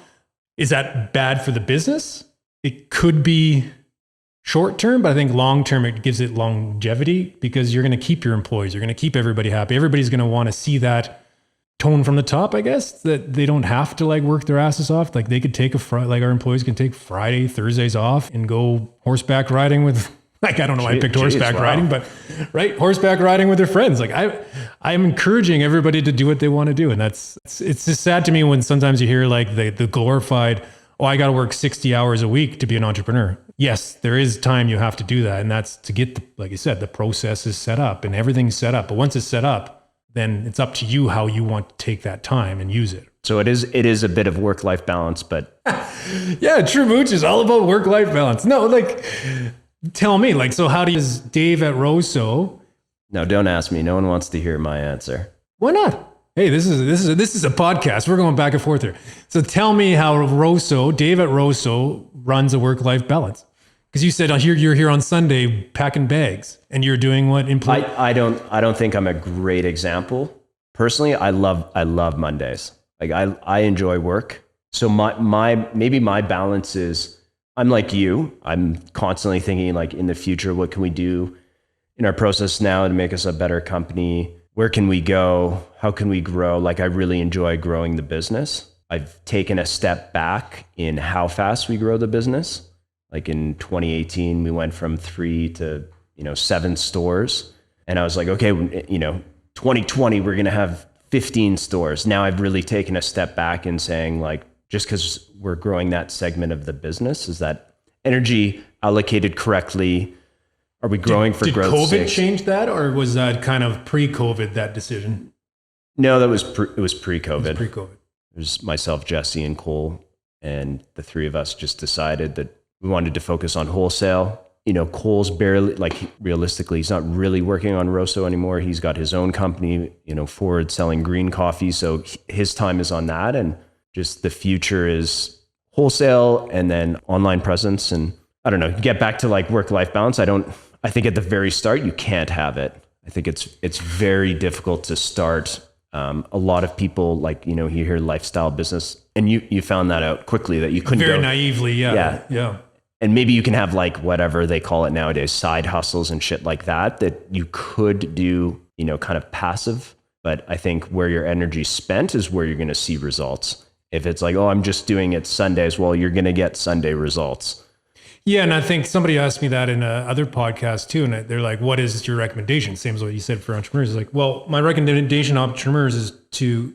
is that bad for the business? It could be short term, but I think long term it gives it longevity because you're going to keep your employees. You're going to keep everybody happy. Everybody's going to want to see that tone from the top, I guess, that they don't have to like work their asses off. Like they could take like our employees can take Friday, Thursdays off and go horseback riding with, like, I don't know why I picked horseback riding, but right. Horseback riding with their friends. Like I'm encouraging everybody to do what they want to do. And it's just sad to me when sometimes you hear like the glorified, oh, I got to work 60 hours a week to be an entrepreneur. Yes, there is time you have to do that. And that's to get, like you said, the process is set up and everything's set up. But once it's set up, then it's up to you how you want to take that time and use it. So it is a bit of work-life balance, but Yeah, Truebuch is all about work-life balance. No, like, tell me, like, so how does Dave at Rosso? no, don't ask me. No one wants to hear my answer. Why not? Hey, this is a podcast. We're going back and forth here. So tell me how Dave at Rosso runs a work-life balance. Because you said you're here on Sunday packing bags, and you're doing what? I don't think I'm a great example. Personally, I love Mondays. Like I enjoy work. So maybe my balance is, I'm like you. I'm constantly thinking like, in the future, what can we do in our process now to make us a better company? Where can we go? How can we grow? Like, I really enjoy growing the business. I've taken a step back in how fast we grow the business. Like in 2018, we went from 3 to 7 stores, and I was like, okay, 2020 we're gonna have 15 stores. Now I've really taken a step back and saying, like, just because we're growing that segment of the business, is that energy allocated correctly? Are we growing for growth's sake? Did COVID change that, or was that kind of pre-COVID, that decision? No, it was pre-COVID. It was pre-COVID. It was myself, Jesse, and Cole, and the three of us just decided that we wanted to focus on wholesale. Cole's barely, like, realistically, he's not really working on Rosso anymore. He's got his own company, Forward, selling green coffee. So his time is on that. And just the future is wholesale and then online presence. And I don't know, get back to like work-life balance. I think at the very start, you can't have it. I think it's very difficult to start. A lot of people, like, you hear lifestyle business, and you found that out quickly that you couldn't very naively. Yeah. And maybe you can have, like, whatever they call it nowadays, side hustles and shit like that you could do, kind of passive. But I think where your energy's spent is where you're going to see results. If it's like, oh, I'm just doing it Sundays, well, you're going to get Sunday results. Yeah. And I think somebody asked me that in other podcast too. And they're like, what is your recommendation? Same as what you said for entrepreneurs. It's like, well, my recommendation to entrepreneurs is to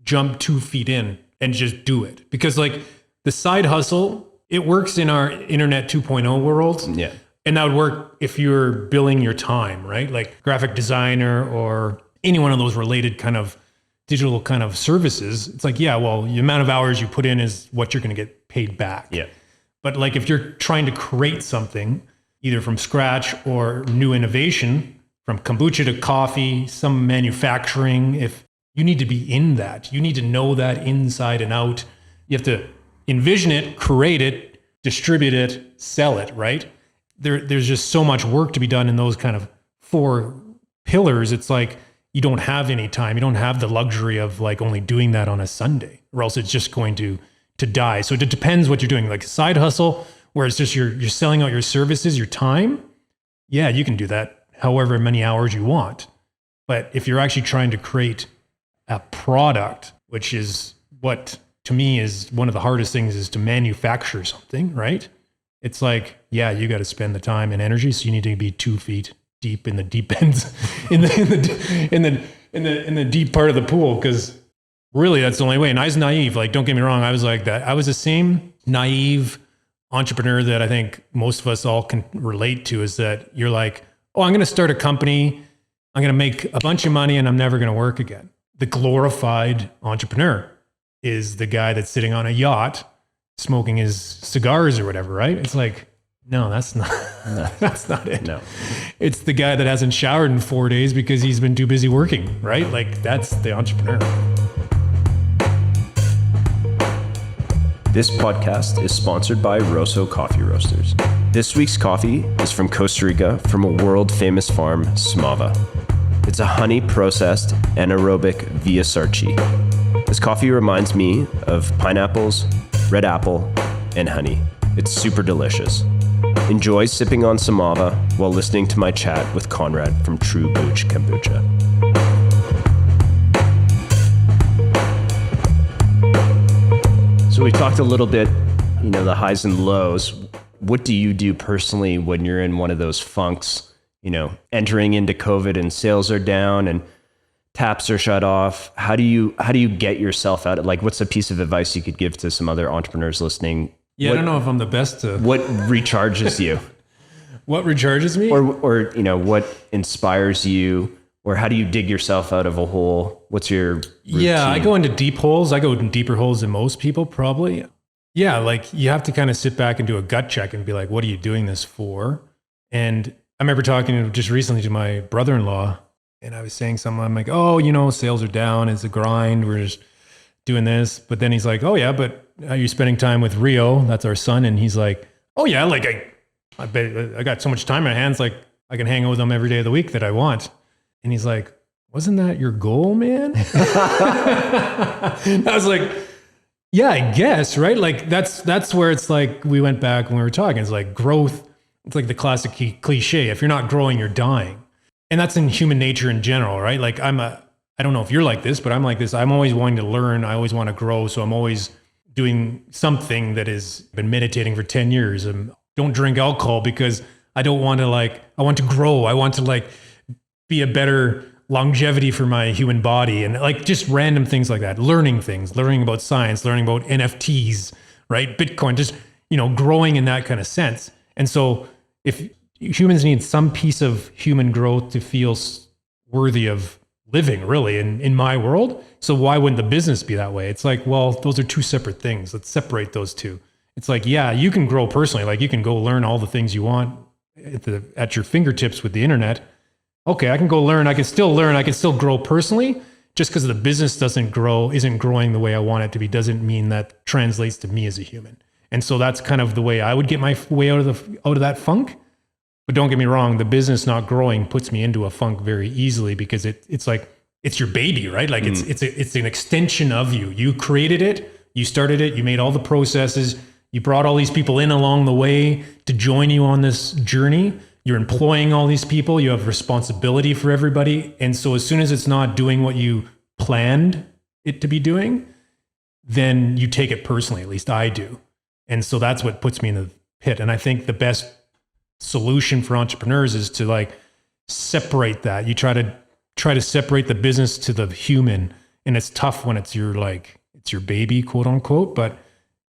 jump 2 feet in and just do it. Because, like, the side hustle, it works in our internet 2.0 world. Yeah. And that would work if you're billing your time, right? Like graphic designer or any one of those related kind of digital kind of services. It's like, yeah, well, the amount of hours you put in is what you're going to get paid back. Yeah. But like, if you're trying to create something either from scratch or new innovation, from kombucha to coffee, some manufacturing, if you need to be in that, you need to know that inside and out. You have to envision it, create it, distribute it, sell it, right? There's just so much work to be done in those kind of 4 pillars. It's like, you don't have any time. You don't have the luxury of like only doing that on a Sunday, or else it's just going to die. So it depends what you're doing. Like a side hustle, where it's just you're selling out your services, your time. Yeah, you can do that however many hours you want. But if you're actually trying to create a product, which is what to me is one of the hardest things, is to manufacture something, right? It's like, yeah, you got to spend the time and energy. So you need to be 2 feet deep in the deep ends, in the deep part of the pool. Because really, that's the only way. And I was naive. Like, don't get me wrong. I was like that. I was the same naive entrepreneur that I think most of us all can relate to, is that you're like, oh, I'm going to start a company. I'm going to make a bunch of money and I'm never going to work again. The glorified entrepreneur is the guy that's sitting on a yacht smoking his cigars or whatever, right? It's like, no, that's not, that's not it. No. It's the guy that hasn't showered in 4 days because he's been too busy working, right? Like, that's the entrepreneur. This podcast is sponsored by Rosso Coffee Roasters. This week's coffee is from Costa Rica, from a world-famous farm, Smava. It's a honey-processed anaerobic via sarchi. This coffee reminds me of pineapples, red apple, and honey. It's super delicious. Enjoy sipping on Smava while listening to my chat with Conrad from Truebuch Kombucha. So we talked a little bit, the highs and lows. What do you do personally when you're in one of those funks, entering into COVID and sales are down and taps are shut off? How do you get yourself out? Like, what's a piece of advice you could give to some other entrepreneurs listening? Yeah, I don't know if I'm the best to... What recharges you? What recharges me? Or what inspires you? or how do you dig yourself out of a hole? What's your routine? Yeah, I go into deep holes. I go in deeper holes than most people probably. Yeah, like you have to kind of sit back and do a gut check and be like, what are you doing this for? And I remember talking just recently to my brother-in-law, and I was saying something. I'm like, oh, sales are down. It's a grind. We're just doing this. But then he's like, oh yeah, but are you spending time with Rio? That's our son. And he's like, oh yeah, like I bet I got so much time in my hands. Like I can hang out with them every day of the week that I want. And he's like, wasn't that your goal, man? I was like, yeah, I guess, right? Like that's where it's like, we went back when we were talking, it's like growth. It's like the classic cliche. If you're not growing, you're dying. And that's in human nature in general, right? Like I don't know if you're like this, but I'm like this. I'm always wanting to learn. I always want to grow. So I'm always doing something that has been meditating for 10 years. And don't drink alcohol because I don't want to I want to grow. I want to be a better longevity for my human body, and just random things like that. Learning things, learning about science, learning about NFTs, right? Bitcoin, just, growing in that kind of sense. And so if humans need some piece of human growth to feel worthy of living, really, in my world. So why wouldn't the business be that way? It's like, well, those are two separate things. Let's separate those two. It's like, yeah, you can grow personally. Like you can go learn all the things you want at your fingertips with the internet. Okay, I can go learn. I can still learn. I can still grow personally. Just because the business isn't growing the way I want it to be, doesn't mean that translates to me as a human. And so that's kind of the way I would get my way out of that funk. But don't get me wrong, the business not growing puts me into a funk very easily because it's like, it's your baby, right? Like it's an extension of you. You created it, you started it, you made all the processes, you brought all these people in along the way to join you on this journey. You're employing all these people, you have responsibility for everybody. And so as soon as it's not doing what you planned it to be doing, then you take it personally, at least I do. And so that's what puts me in the pit. And I think the best solution for entrepreneurs is to separate that. You try to separate the business to the human. And it's tough when it's your baby, quote unquote, but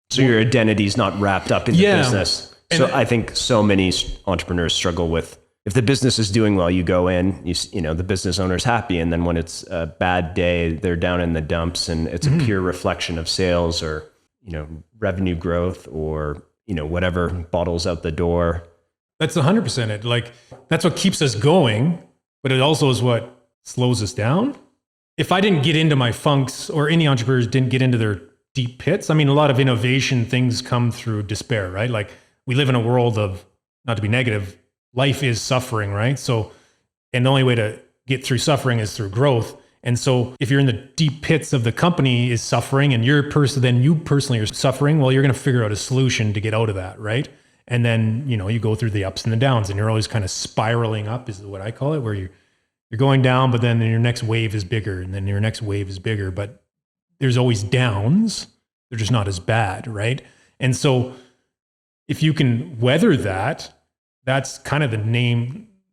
so your identity is not wrapped up in the business. So I think so many entrepreneurs struggle with, if the business is doing well, you go in, the business owner's happy. And then when it's a bad day, they're down in the dumps, and it's a pure reflection of sales or, revenue growth or, whatever bottles out the door. That's 100% it. That's what keeps us going, but it also is what slows us down. If I didn't get into my funks, or any entrepreneurs didn't get into their deep pits, I mean, a lot of innovation things come through despair, right? We live in a world of, not to be negative, life is suffering, right? So, and the only way to get through suffering is through growth. And so if you're in the deep pits of the company is suffering, and you personally are suffering, well, you're going to figure out a solution to get out of that, right? And then, you go through the ups and the downs, and you're always kind of spiraling up is what I call it, where you're going down, but then your next wave is bigger, and then your next wave is bigger, but there's always downs. They're just not as bad, right? And so if you can weather that, that's kind of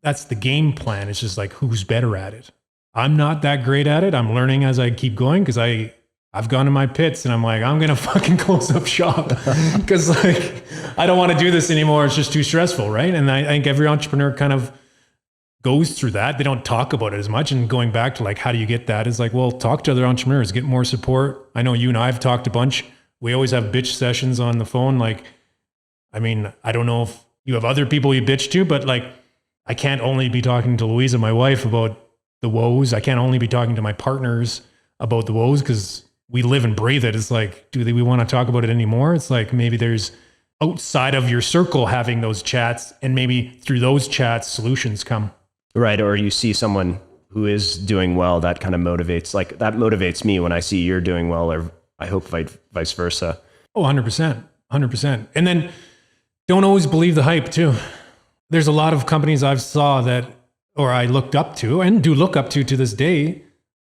that's the game plan. It's just who's better at it. I'm not that great at it. I'm learning as I keep going, because I've gone to my pits and I'm like, I'm going to fucking close up shop because I don't want to do this anymore. It's just too stressful, right? And I think every entrepreneur kind of goes through that. They don't talk about it as much. And going back to how do you get that is well, talk to other entrepreneurs, get more support. I know you and I have talked a bunch. We always have bitch sessions on the phone. I mean, I don't know if you have other people you bitch to, but I can't only be talking to Louisa, my wife, about the woes. I can't only be talking to my partners about the woes, because we live and breathe it. It's do we want to talk about it anymore? It's maybe there's outside of your circle having those chats, and maybe through those chats, solutions come. Right. Or you see someone who is doing well, that kind of motivates, that motivates me when I see you're doing well, or I hope vice versa. Oh, 100%. 100%. And then don't always believe the hype too. There's a lot of companies I've saw or I looked up to and do look up to this day,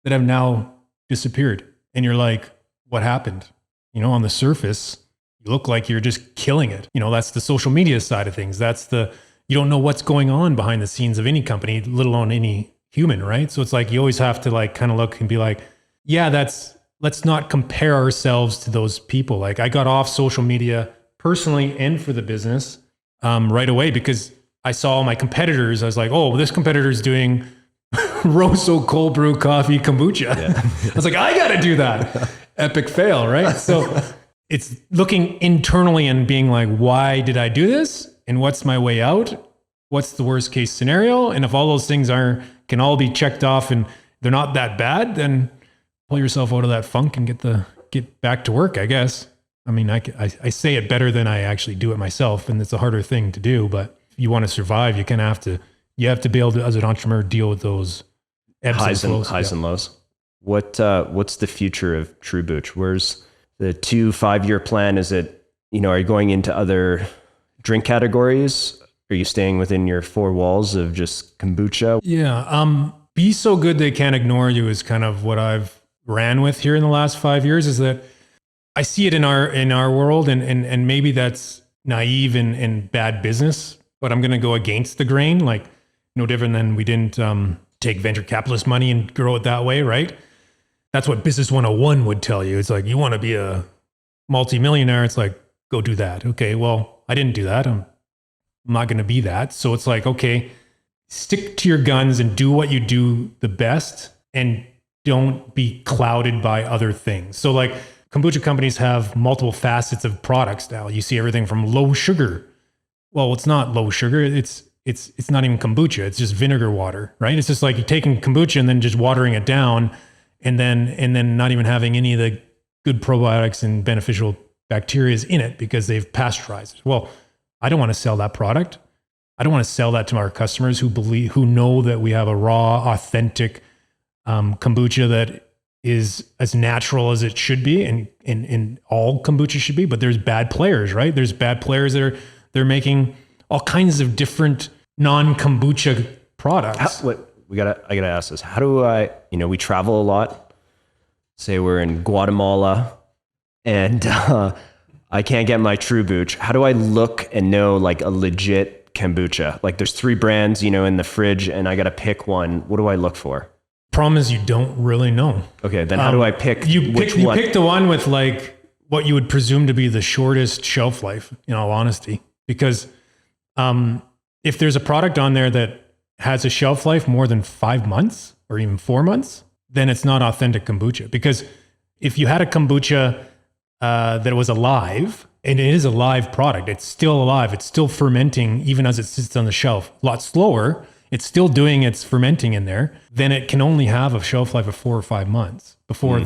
that have now disappeared. And you're like, what happened? On the surface, you look like you're just killing it. That's the social media side of things. You don't know what's going on behind the scenes of any company, let alone any human, right? So it's you always have to kind of look and be yeah, let's not compare ourselves to those people. I got off social media personally and for the business right away, because I saw my competitors. I was like, oh, this competitor's doing Rosso cold brew coffee kombucha. I was like, I got to do that. Epic fail, right? So it's looking internally and being like, why did I do this? And what's my way out? What's the worst case scenario? And if all those things can all be checked off and they're not that bad, then pull yourself out of that funk and get back to work, I guess. I mean, I say it better than I actually do it myself, and it's a harder thing to do, but if you want to survive, you have to be able to, as an entrepreneur, deal with those ebbs highs and flows. Highs and lows. What's the future of Truebuch? Where's the 2-5-year plan? Is it, are you going into other drink categories? Are you staying within your 4 walls of just kombucha? Yeah. Be so good they can't ignore you is kind of what I've ran with here in the last 5 years, is that I see it in our world, and maybe that's naive and bad business, but I'm going to go against the grain, like no different than we didn't take venture capitalist money and grow it that way, right? That's what Business 101 would tell you. It's like, you want to be a multimillionaire. It's like, go do that. Okay, well, I didn't do that. I'm not going to be that. So it's like, okay, stick to your guns and do what you do the best, and don't be clouded by other things. So like, kombucha companies have multiple facets of products now. You see everything from low sugar. Well, it's not low sugar. It's not even kombucha. It's just vinegar water, right? It's just like you're taking kombucha and then just watering it down, and then not even having any of the good probiotics and beneficial bacteria in it because they've pasteurized it. Well, I don't want to sell that product. I don't want to sell that to our customers who know that we have a raw, authentic kombucha that is as natural as it should be, and all kombucha should be. But there's bad players, right? There's bad players that they're making all kinds of different non-kombucha products. I gotta ask this. How do I, we travel a lot. Say we're in Guatemala and I can't get my Truebuch. How do I look and know like a legit kombucha? Like there's 3 brands, in the fridge, and I gotta pick one. What do I look for? Problem is, you don't really know. Okay, then how do I pick which one? You pick the one with like what you would presume to be the shortest shelf life, in all honesty. Because if there's a product on there that has a shelf life more than 5 months or even 4 months, then it's not authentic kombucha. Because if you had a kombucha that was alive, and it is a live product, it's still alive, it's still fermenting even as it sits on the shelf, a lot slower, it's still doing its fermenting in there, then it can only have a shelf life of 4 or 5 months before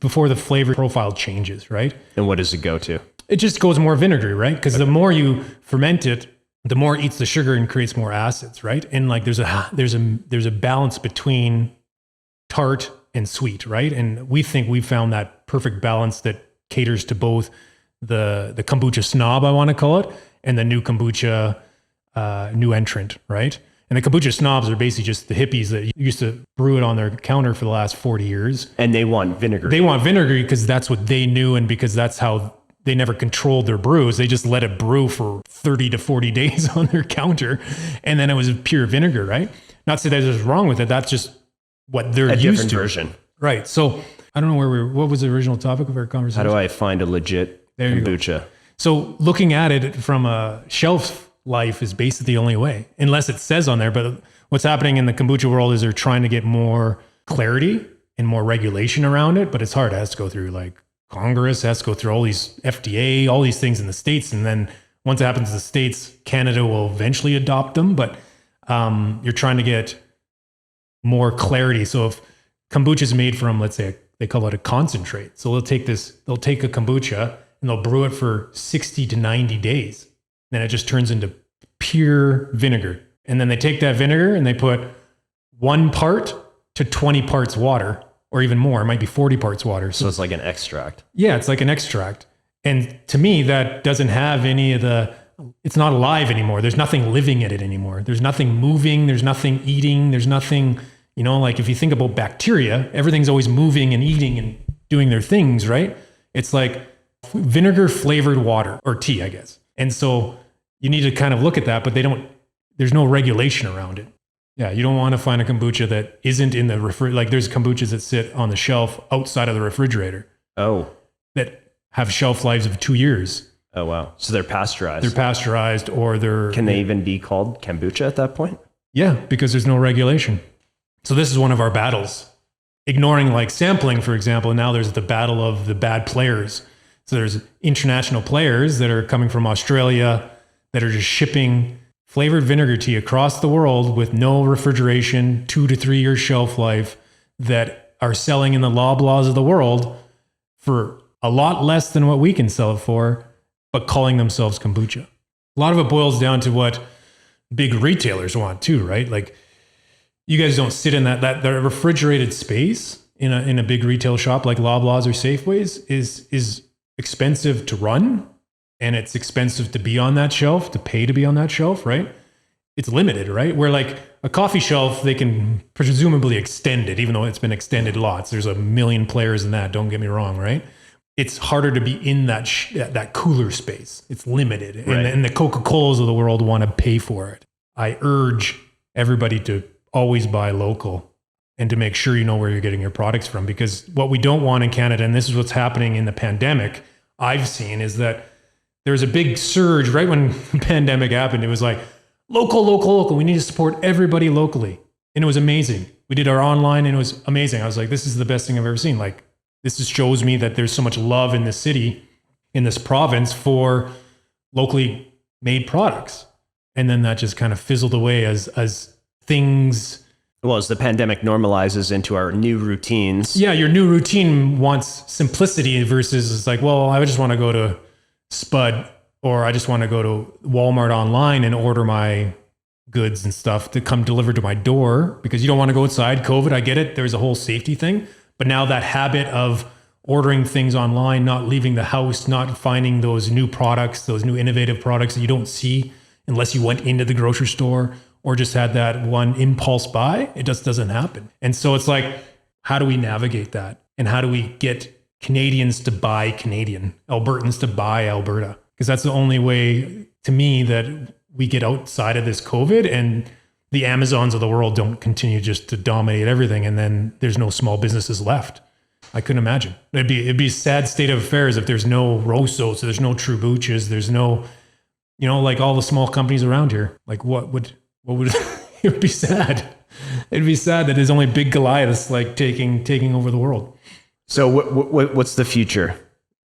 before the flavor profile changes, right? And what does it go to? It just goes more vinegary, right? Because the more you ferment it, the more it eats the sugar and creates more acids, right? And like there's a balance between tart and sweet, right? And we think we found that perfect balance that caters to both the kombucha snob, I want to call it, and the new kombucha new entrant, right? And the kombucha snobs are basically just the hippies that used to brew it on their counter for the last 40 years. And they want vinegar. They want vinegar because that's what they knew, and because that's how they never controlled their brews. They just let it brew for 30 to 40 days on their counter, and then it was pure vinegar, right? Not to say that there's wrong with it. That's just what they're used to. Version. Right. So I don't know what was the original topic of our conversation? How do I find a legit kombucha? So looking at it from a shelf life is basically the only way, unless it says on there. But what's happening in the kombucha world is they're trying to get more clarity and more regulation around it, but it's hard. It has to go through like Congress, it has to go through all these FDA, all these things in the States. And then once it happens in the States, Canada will eventually adopt them. But you're trying to get more clarity. So if kombucha is made from, let's say, they call it a concentrate. So they'll take a kombucha and they'll brew it for 60 to 90 days. Then it just turns into pure vinegar. And then they take that vinegar and they put 1 part to 20 parts water, or even more. It might be 40 parts water. So it's like an extract. Yeah, it's like an extract. And to me, that doesn't have any of it's not alive anymore. There's nothing living in it anymore. There's nothing moving. There's nothing eating. There's nothing, like if you think about bacteria, everything's always moving and eating and doing their things, right? It's like vinegar flavored water, or tea, I guess. And so you need to kind of look at that, but there's no regulation around it. Yeah, you don't want to find a kombucha that isn't in the refrigerator. Like there's kombuchas that sit on the shelf outside of the refrigerator. Oh. That have shelf lives of 2 years. Oh, wow. So they're pasteurized. They're pasteurized, or Can they even be called kombucha at that point? Yeah, because there's no regulation. So this is one of our battles. Ignoring like sampling, for example, now there's the battle of the bad players. So there's international players that are coming from Australia that are just shipping flavored vinegar tea across the world with no refrigeration, 2 to 3 year shelf life, that are selling in the Loblaws of the world for a lot less than what we can sell it for, but calling themselves kombucha. A lot of it boils down to what big retailers want too, right? Like you guys don't sit in that refrigerated space in a big retail shop like Loblaws or Safeways is expensive to run, and it's expensive to be on that shelf, to pay to be on that shelf, right? It's limited, right? Where like a coffee shelf, they can presumably extend it, even though it's been extended lots. There's a million players in that, don't get me wrong, right? It's harder to be in that cooler space. It's limited. Right. And the Coca-Colas of the world want to pay for it. I urge everybody to always buy local and to make sure you know where you're getting your products from. Because what we don't want in Canada, and this is what's happening in the pandemic, I've seen, is that there's a big surge right when the pandemic happened. It was like, local. We need to support everybody locally. And it was amazing. We did our online and it was amazing. I was like, this is the best thing I've ever seen. Like, this just shows me that there's so much love in this city, in this province, for locally made products. And then that just kind of fizzled away as things. Well, as the pandemic normalizes into our new routines. Yeah, your new routine wants simplicity versus it's like, well, I just want to go to Spud, or I just want to go to Walmart online and order my goods and stuff to come delivered to my door, because you don't want to go outside. COVID, I get it. There's a whole safety thing. But now that habit of ordering things online, not leaving the house, not finding those new products, those new innovative products that you don't see unless you went into the grocery store or just had that one impulse buy, it just doesn't happen. And so it's like, how do we navigate that? And how do we get Canadians to buy Canadian, Albertans to buy Alberta? Because that's the only way, to me, that we get outside of this COVID and the Amazons of the world don't continue just to dominate everything, and then there's no small businesses left. I couldn't imagine. It'd be a sad state of affairs if there's no Rossos, so there's no Truebuchs, there's no, like all the small companies around here. Like what would it would be sad. It'd be sad that there's only big Goliaths like taking over the world. So what's the future?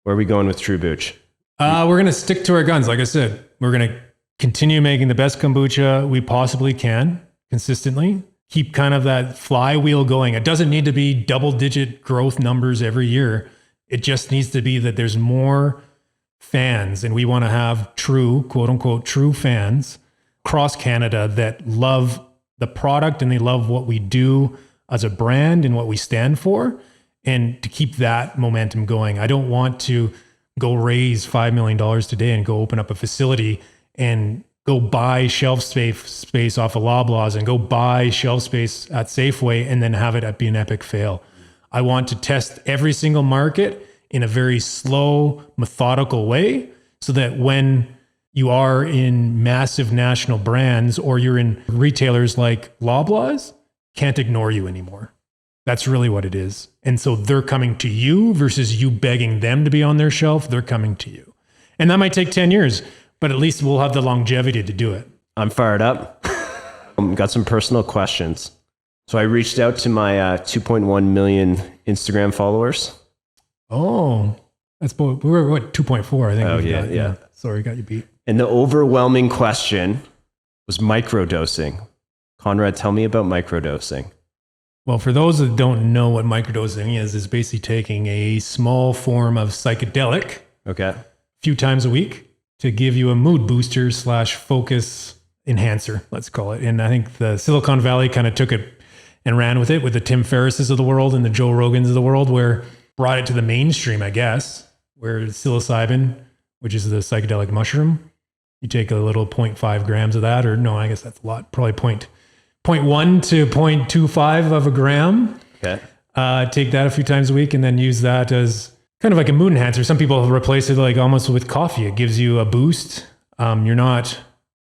Where are we going with Truebuch? We're going to stick to our guns. Like I said, we're going to continue making the best kombucha we possibly can consistently. Keep kind of that flywheel going. It doesn't need to be double-digit growth numbers every year. It just needs to be that there's more fans, and we want to have true, quote unquote, true fans across Canada that love the product and they love what we do as a brand and what we stand for, and to keep that momentum going. I don't want to go raise $5 million today and go open up a facility and go buy shelf space off of Loblaws and go buy shelf space at Safeway and then have it be an epic fail. I want to test every single market in a very slow, methodical way, so that when you are in massive national brands or you're in retailers like Loblaws, can't ignore you anymore. That's really what it is. And so they're coming to you versus you begging them to be on their shelf. They're coming to you. And that might take 10 years, but at least we'll have the longevity to do it. I'm fired up. Got some personal questions. So I reached out to my 2.1 million Instagram followers. Oh, we were what, 2.4, I think. Oh, yeah. Sorry, got you beat. And the overwhelming question was microdosing. Conrad, tell me about microdosing. Well, for those that don't know what microdosing is basically taking a small form of psychedelic, okay, a few times a week to give you a mood booster / focus enhancer, let's call it. And I think the Silicon Valley kind of took it and ran with it, with the Tim Ferrisses of the world and the Joe Rogans of the world, where brought it to the mainstream, I guess, where psilocybin, which is the psychedelic mushroom, you take a little 0.5 grams of that, or no, I guess that's a lot, probably 0.1 to 0.25 of a gram. Okay. Take that a few times a week and then use that as kind of like a mood enhancer. Some people replace it like almost with coffee. It gives you a boost. You're not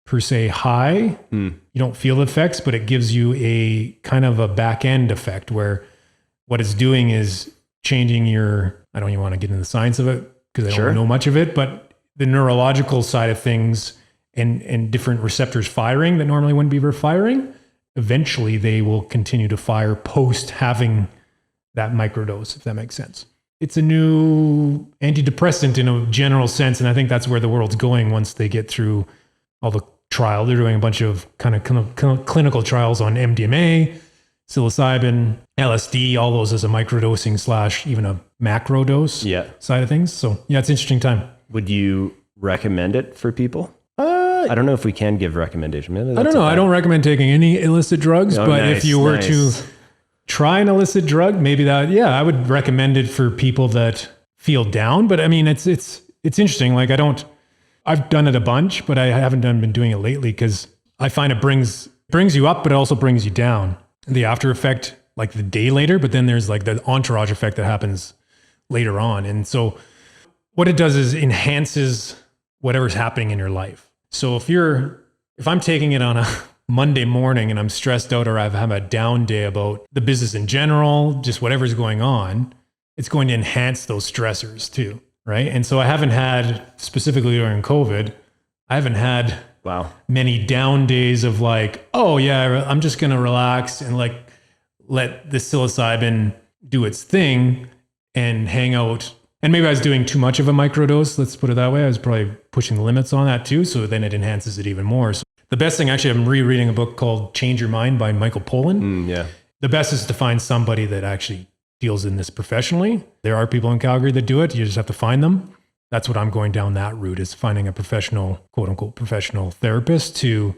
per se high. You don't feel the effects, but it gives you a kind of a back end effect where what it's doing is changing your, I don't even want to get into the science of it because I don't know much of it, but the neurological side of things and different receptors firing that normally wouldn't be firing, eventually they will continue to fire post having that microdose, if that makes sense. It's a new antidepressant in a general sense. And I think that's where the world's going once they get through all the trial. They're doing a bunch of kind of clinical trials on MDMA, psilocybin, LSD, all those as a microdosing / even a macro dose side of things. So yeah, it's an interesting time. Would you recommend it for people? I don't know if we can give recommendation. I don't know. I don't recommend taking any illicit drugs, but if you were to try an illicit drug, maybe that, I would recommend it for people that feel down. But I mean, it's interesting. Like I've done it a bunch, but I haven't been doing it lately because I find it brings you up, but it also brings you down. The after effect, like the day later, but then there's like the entourage effect that happens later on. And so what it does is enhances whatever's happening in your life. So if I'm taking it on a Monday morning and I'm stressed out or I've had a down day about the business in general, just whatever's going on, it's going to enhance those stressors too, right? And so I haven't had, specifically during COVID, I haven't had many down days of like, oh yeah, I'm just going to relax and like let the psilocybin do its thing and hang out. And maybe I was doing too much of a microdose, let's put it that way. I was probably pushing the limits on that too. So then it enhances it even more. So the best thing, actually, I'm rereading a book called Change Your Mind by Michael Pollan. The best is to find somebody that actually deals in this professionally. There are people in Calgary that do it. You just have to find them. That's what I'm going down that route, is finding a professional, quote unquote, professional therapist to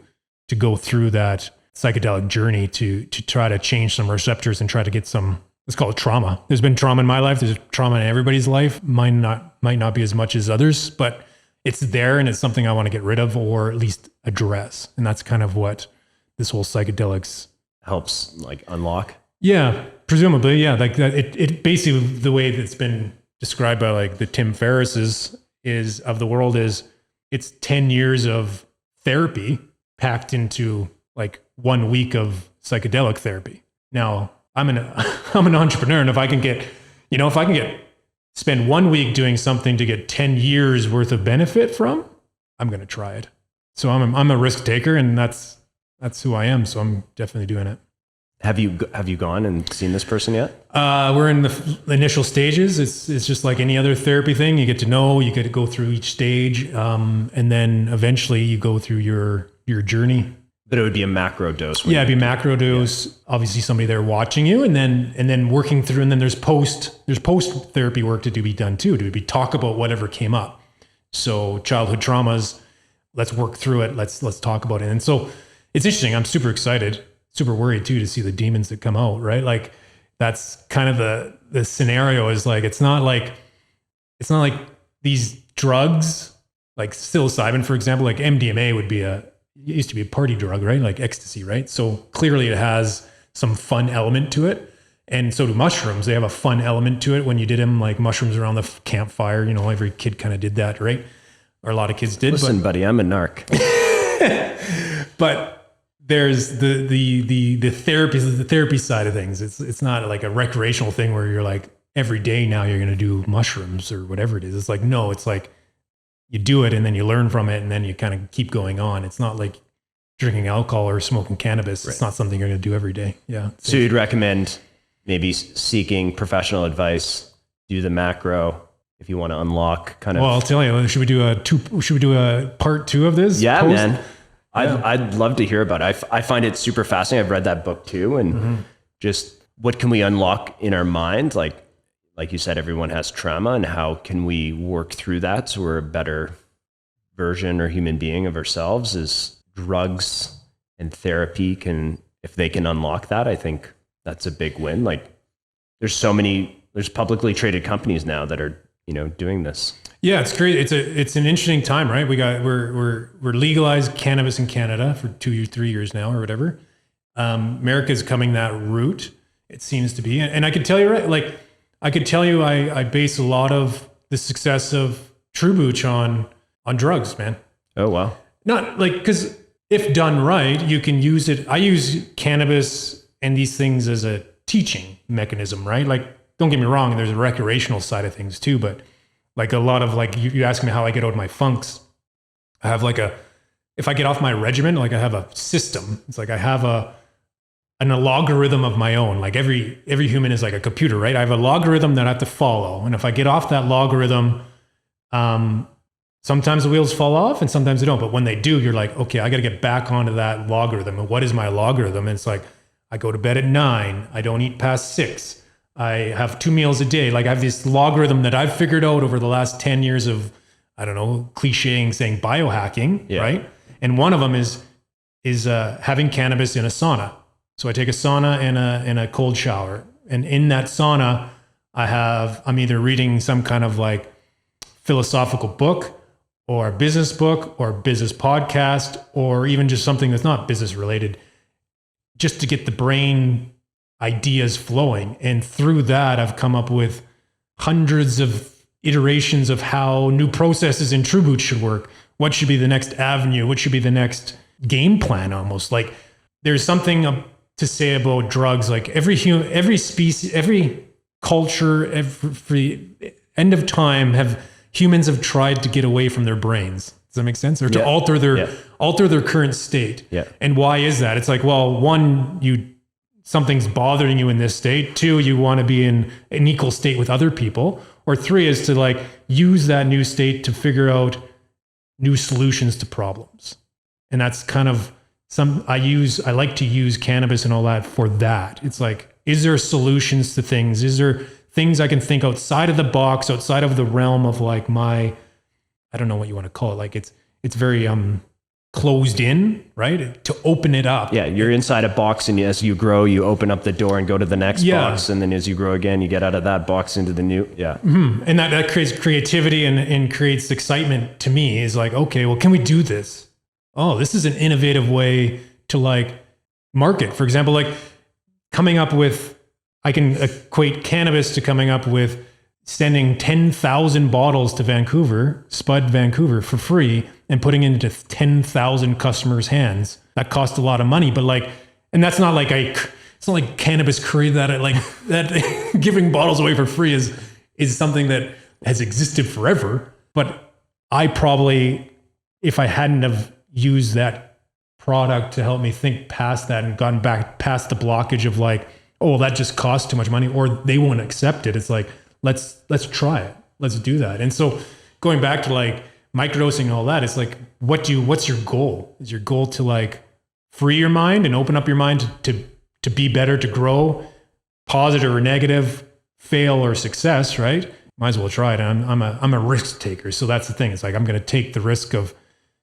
go through that psychedelic journey to try to change some receptors and try to get some, let's call it trauma. There's been trauma in my life. There's trauma in everybody's life. Mine might not be as much as others, but it's there and it's something I want to get rid of or at least address. And that's kind of what this whole psychedelics helps like unlock. Yeah, presumably. Yeah. Like that. It basically, the way that's been described by like the Tim Ferrisses of the world is it's 10 years of therapy packed into like 1 week of psychedelic therapy. Now I'm an entrepreneur. And if I can spend 1 week doing something to get 10 years worth of benefit from, I'm going to try it. So I'm a risk taker, and that's who I am. So I'm definitely doing it. Have you gone and seen this person yet? We're in the initial stages. It's just like any other therapy thing. You get to know, you get to go through each stage. And then eventually you go through your journey. But it would be a macro dose. Yeah, it'd be macro dose. Yeah. Obviously somebody there watching you, and then working through, and then there's post therapy work to be done too, to talk about whatever came up. So childhood traumas, let's work through it. Let's talk about it. And so it's interesting. I'm super excited, super worried too, to see the demons that come out, right? Like that's kind of the scenario is like, it's not like these drugs, like psilocybin, for example, like MDMA would be it used to be a party drug, right? Like ecstasy, right? So clearly it has some fun element to it. And so do mushrooms. They have a fun element to it when you did them, like mushrooms around the campfire. Every kid kind of did that, right? Or a lot of kids did. Listen, buddy, I'm a narc. But there's the therapy side of things. It's not like a recreational thing where you're like, every day now you're going to do mushrooms or whatever it is. It's like, no, it's like, you do it and then you learn from it and then you kind of keep going on. It's not like drinking alcohol or smoking cannabis. Right. It's not something you're going to do every day. Yeah. So you'd recommend maybe seeking professional advice, do the macro if you want to unlock kind of. Well, I'll tell you, should we do a part 2 of this? Yeah, man. Yeah. I'd love to hear about it. I find it super fascinating. I've read that book too. And just what can we unlock in our mind? Like you said, everyone has trauma, and how can we work through that so we're a better version or human being of ourselves? Is drugs and therapy if they can unlock that, I think that's a big win. Like there's publicly traded companies now that are, doing this. Yeah, it's great. It's an interesting time, right? We're legalized cannabis in Canada for 2 or 3 years now or whatever. America's coming that route, it seems to be. And I can tell you, right, like, I could tell you I base a lot of the success of Truebuch on drugs, man. Oh, wow. Not like, because if done right, you can use it. I use cannabis and these things as a teaching mechanism, right? Like, don't get me wrong, there's a recreational side of things too, but like a lot of like, you ask me how I get out of my funks. I have like if I get off my regimen, like I have a system. It's like I have a an algorithm of my own. Like every human is like a computer, right? I have a logarithm that I have to follow. And if I get off that logarithm, sometimes the wheels fall off and sometimes they don't. But when they do, you're like, okay, I got to get back onto that logarithm. And what is my logarithm? And it's like, I go to bed at 9. I don't eat past 6. I have 2 meals a day. Like I have this logarithm that I've figured out over the last 10 years of, I don't know, clicheing saying biohacking, right? And one of them is having cannabis in a sauna. So I take a sauna and a cold shower. And in that sauna, I'm either reading some kind of like philosophical book or a business book or business podcast, or even just something that's not business related, just to get the brain ideas flowing. And through that, I've come up with hundreds of iterations of how new processes in Truebuch should work. What should be the next avenue? What should be the next game plan almost? Like there's something to say about drugs. Like every species, every culture, every end of time humans have tried to get away from their brains. Does that make sense? Or to alter their current state. Yeah. And why is that? It's like, well, one, something's bothering you in this state. 2, you want to be in an equal state with other people. Or 3 is to like use that new state to figure out new solutions to problems. And that's kind of I like to use cannabis and all that for that. It's like, is there solutions to things? Is there things I can think outside of the box, outside of the realm of like I don't know what you want to call it. Like it's very closed in, right? To open it up. Yeah, you're inside a box, and as you grow, you open up the door and go to the next box, and then as you grow again, you get out of that box into the new. Yeah. Mm-hmm. And that creates creativity and creates excitement to me. Is like, okay, well, can we do this? Oh, this is an innovative way to like market. For example, like coming up with, I can equate cannabis to coming up with sending 10,000 bottles to Vancouver, Spud Vancouver, for free and putting it into 10,000 customers' hands. That cost a lot of money, but like, and that's not like it's not like cannabis created that. Like that giving bottles away for free is something that has existed forever. But I probably, if I hadn't have used that product to help me think past that and gotten back past the blockage of like, oh, that just costs too much money, or they won't accept it. It's like, let's try it. Let's do that. And so going back to like microdosing and all that, it's like, what's your goal? Is your goal to like free your mind and open up your mind to be better, to grow, positive or negative, fail or success, right? Might as well try it. And I'm a risk taker. So that's the thing. It's like, I'm going to take the risk of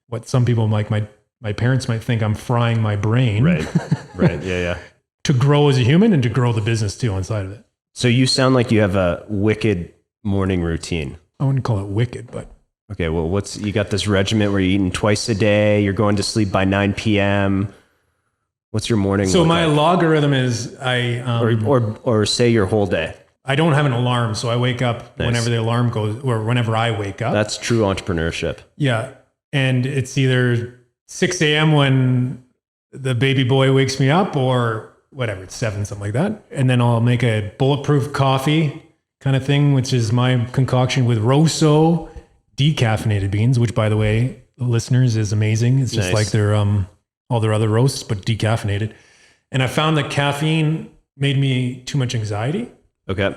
what some people like my parents might think I'm frying my brain. Right. Yeah. To grow as a human and to grow the business too inside of it. So you sound like you have a wicked morning routine. I wouldn't call it wicked, but. Okay, well, you got this regiment where you're eating twice a day, you're going to sleep by 9 p.m. What's your morning? So my logarithm is or say your whole day. I don't have an alarm, so I wake up whenever the alarm goes, or whenever I wake up. That's true entrepreneurship. Yeah, and it's either 6 a.m. when the baby boy wakes me up, or whatever, it's 7, something like that. And then I'll make a bulletproof coffee kind of thing, which is my concoction with ROSSO decaffeinated beans, which, by the way, listeners, is amazing. It's just like their all their other roasts, but decaffeinated. And I found that caffeine made me too much anxiety. Okay.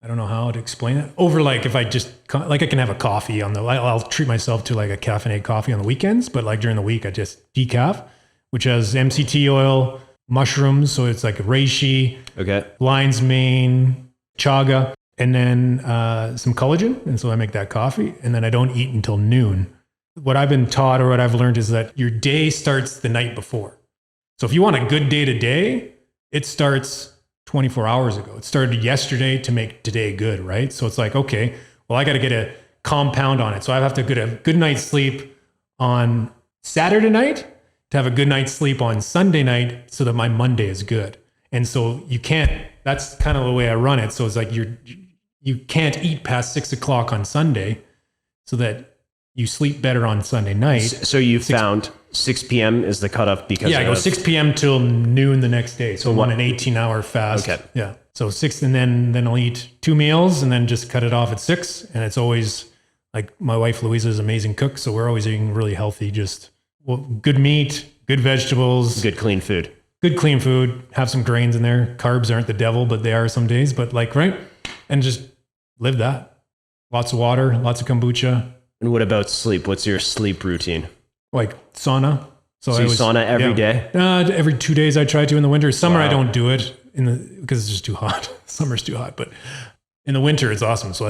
I don't know how to explain it. Over like if I just like I can have a coffee I'll treat myself to like a caffeinated coffee on the weekends, but like during the week I just decaf, which has MCT oil, mushrooms, so it's like reishi, lion's mane, chaga, and then some collagen. And so I make that coffee, and then I don't eat until noon. What I've been taught, or what I've learned, is that your day starts the night before. So if you want a good day today, it starts 24 hours ago. It started yesterday to make today good, right? So it's like, okay, well, I got to get a compound on it. So I have to get a good night's sleep on Saturday night to have a good night's sleep on Sunday night so that my Monday is good. And so you can't, that's kind of the way I run it. So it's like you can't eat past 6 o'clock on Sunday so that you sleep better on Sunday night. So you found 6 p.m. is the cutoff because I go 6 p.m. till noon the next day. So I'm on an 18-hour fast. Okay. Yeah. So 6, and then I'll eat 2 meals and then just cut it off at 6. And it's always like my wife Louisa is an amazing cook, so we're always eating really healthy, just good meat, good vegetables, good clean food. good clean food, have some grains in there. Carbs aren't the devil, but they are some days. But like, right? And just live that. Lots of water, lots of kombucha. And what about sleep? What's your sleep routine? Like sauna. So you sauna every day? Every 2 days I try to in the winter. Summer I don't do it because it's just too hot. Summer's too hot. But in the winter it's awesome. So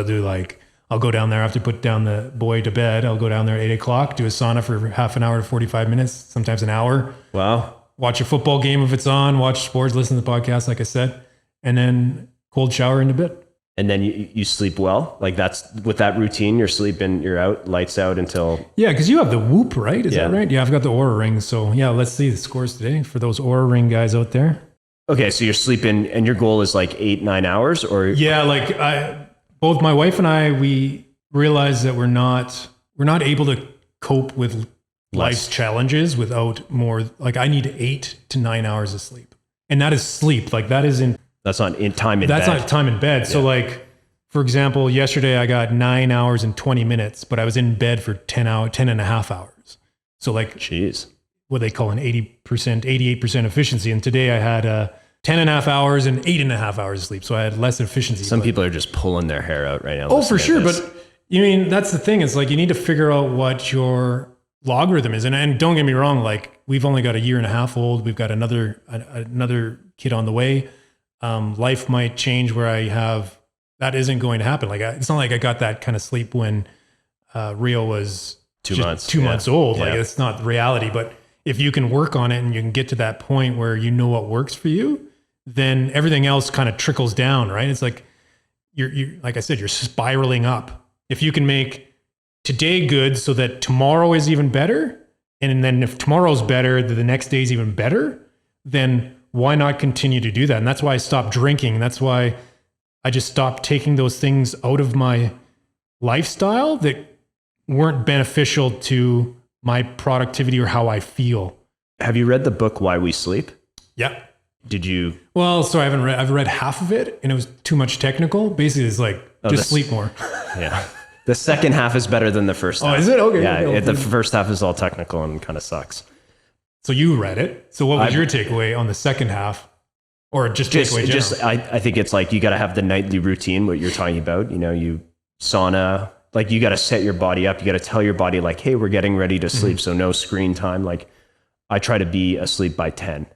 I'll go down there after put down the boy to bed. I'll go down there at 8 o'clock, do a sauna for half an hour to 45 minutes, sometimes an hour. Wow. Watch a football game if it's on, watch sports, listen to the podcast, like I said, and then cold shower into bed. And then you sleep well? Like that's with that routine, you're sleeping, you're out, lights out until... Yeah, because you have the Whoop, right? Is that right? Yeah, I've got the Aura Ring. So yeah, let's see the scores today for those Aura Ring guys out there. Okay, so you're sleeping and your goal is like 8-9 hours or... Yeah, both my wife and I, we realized that we're not able to cope with life's challenges without more, like I need 8 to 9 hours of sleep. And that is sleep. Like that isn't... That's not in time in bed. That's not time in bed. Yeah. So like, for example, yesterday I got 9 hours and 20 minutes, but I was in bed for 10 and a half hours. So like, jeez, what they call an 88% efficiency. And today I had 10 and a half hours and 8.5 hours of sleep. So I had less efficiency. Some people are just pulling their hair out right now. Oh, for sure. But you mean, that's the thing. It's like, you need to figure out what your logarithm is. And don't get me wrong. Like we've only got a year and a half old. We've got another kid on the way. Life might change where that isn't going to happen. Like it's not like I got that kind of sleep when Rio was 2 months, 2 months old. Like it's not reality, but if you can work on it and you can get to that point where you know what works for you, then everything else kind of trickles down, right? It's like you're like I said, you're spiraling up. If you can make today good so that tomorrow is even better, and then if tomorrow's better, the next day is even better, then why not continue to do that? And that's why I stopped drinking. That's why I just stopped taking those things out of my lifestyle that weren't beneficial to my productivity or how I feel. Have you read the book Why We Sleep? Yeah. Did you? Well, so I've read half of it and it was too much technical. Basically, it's like, sleep more. Yeah. The second half is better than the first half. Oh, is it? Okay. Yeah. The first half is all technical and kind of sucks. So you read it. So what was your takeaway on the second half? Or just takeaway general? I think it's like you got to have the nightly routine, what you're talking about. You know, you sauna, like you got to set your body up. You got to tell your body like, hey, we're getting ready to sleep. So no screen time. Like I try to be asleep by 10.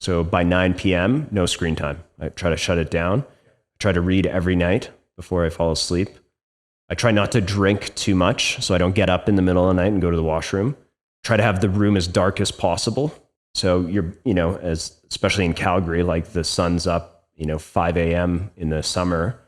So by 9 p.m., no screen time. I try to shut it down. I try to read every night before I fall asleep. I try not to drink too much so I don't get up in the middle of the night and go to the washroom. Try to have the room as dark as possible. So especially in Calgary, like the sun's up, 5 a.m. in the summer.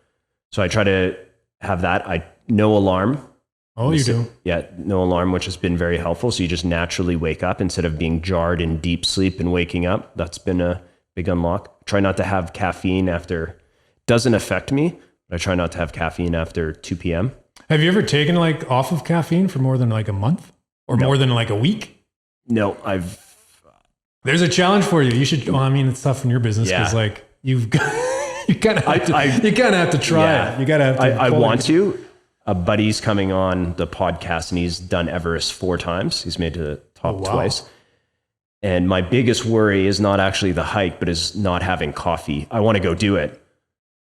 So I try to have that. No alarm. Oh, you do? Yeah, no alarm, which has been very helpful. So you just naturally wake up instead of being jarred in deep sleep and waking up. That's been a big unlock. Try not to have caffeine after, doesn't affect me, but I try not to have caffeine after 2 p.m. Have you ever taken like off of caffeine for more than like a month? Or more than like a week? No, There's a challenge for you. You should. Well, I mean, it's tough in your business because like you kind of have to try it. You gotta have to. I want to. A buddy's coming on the podcast and he's done Everest 4 times. He's made the top twice. And my biggest worry is not actually the hike, but is not having coffee. I want to go do it,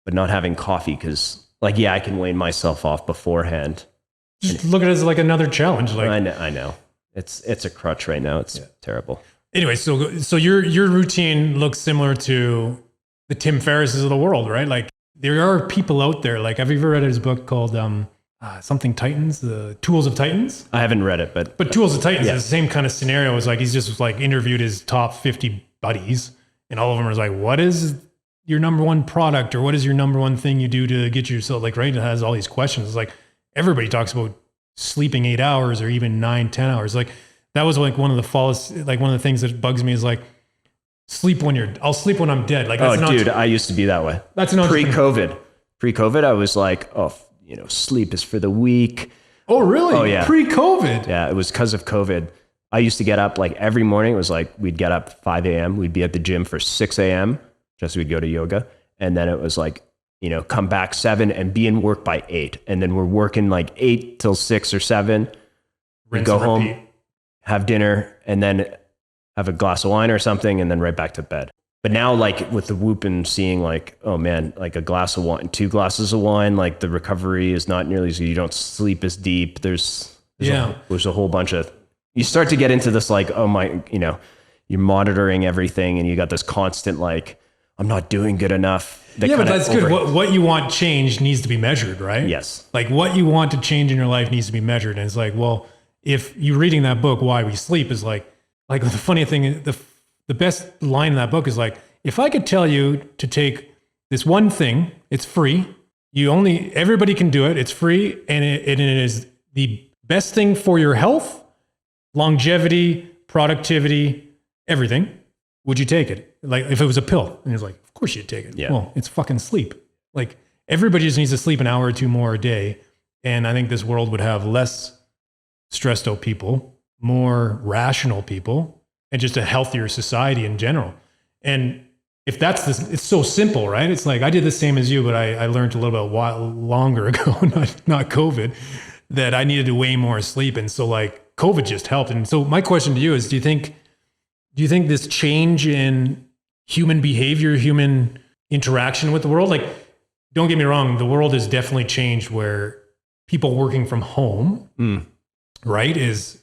but not having coffee because, I can weigh myself off beforehand. Just look at it as like another challenge. Like I know. It's a crutch right now. It's terrible. Anyway, so your routine looks similar to the Tim Ferrisses of the world, right? Like there are people out there. Like, have you ever read his book called something Titans, the Tools of Titans? I haven't read it, but Tools of Titans is the same kind of scenario. It's like he's just like interviewed his top 50 buddies, and all of them are like, "What is your number one product, or what is your number one thing you do to get yourself like right?" It has all these questions. It's like everybody talks about sleeping 8 hours or even 9-10 hours. Like that was like one of the things that bugs me is like I'll sleep when I'm dead. Like, that's I used to be that way. That's an pre-COVID. I was like, sleep is for the weak. Oh, really? Oh, yeah. Pre-COVID. Yeah. It was because of COVID. I used to get up like every morning. It was like, we'd get up 5 a.m. We'd be at the gym for 6 a.m. just so we'd go to yoga. And then it was like, come back 7 and be in work by 8. And then we're working like 8 till 6 or 7. We go home, have dinner. And then have a glass of wine or something, and then right back to bed. But now, like with the Whoop and seeing like, oh man, like a glass of wine, 2 glasses of wine, like the recovery is not nearly as good. You don't sleep as deep. There's a whole bunch of, you start to get into this like, oh my, you're monitoring everything and you got this constant like, I'm not doing good enough. Yeah, but that's good. What you want changed needs to be measured, right? Yes. Like what you want to change in your life needs to be measured. And it's like, well, if you're reading that book, Why We Sleep, is like the funny thing, the best line in that book is like, if I could tell you to take this one thing, it's free. Everybody can do it. It's free. And it is the best thing for your health, longevity, productivity, everything. Would you take it? Like if it was a pill, and it's like, of course you'd take it. Yeah. Well, it's fucking sleep. Like everybody just needs to sleep an hour or 2 more a day. And I think this world would have less stressed out people, more rational people, and just a healthier society in general. And if that's this, it's so simple, right? It's like, I did the same as you, but I learned a little bit while longer ago, not COVID, that I needed way more sleep. And so like COVID just helped. And so my question to you is, do you think this change in human behavior, human interaction with the world, like, don't get me wrong, the world has definitely changed where people working from home, right, it's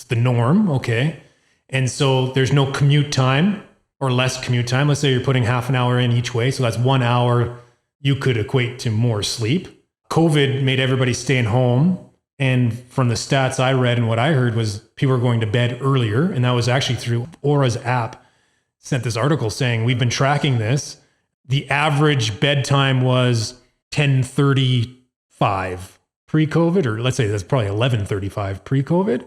the norm, okay? And so there's no commute time or less commute time. Let's say you're putting half an hour in each way. So that's 1 hour you could equate to more sleep. COVID made everybody staying home. And from the stats I read and what I heard was people were going to bed earlier. And that was actually through Aura's app, sent this article saying, we've been tracking this. The average bedtime was 10:35 pre-COVID, or let's say that's probably 11:35 pre-COVID.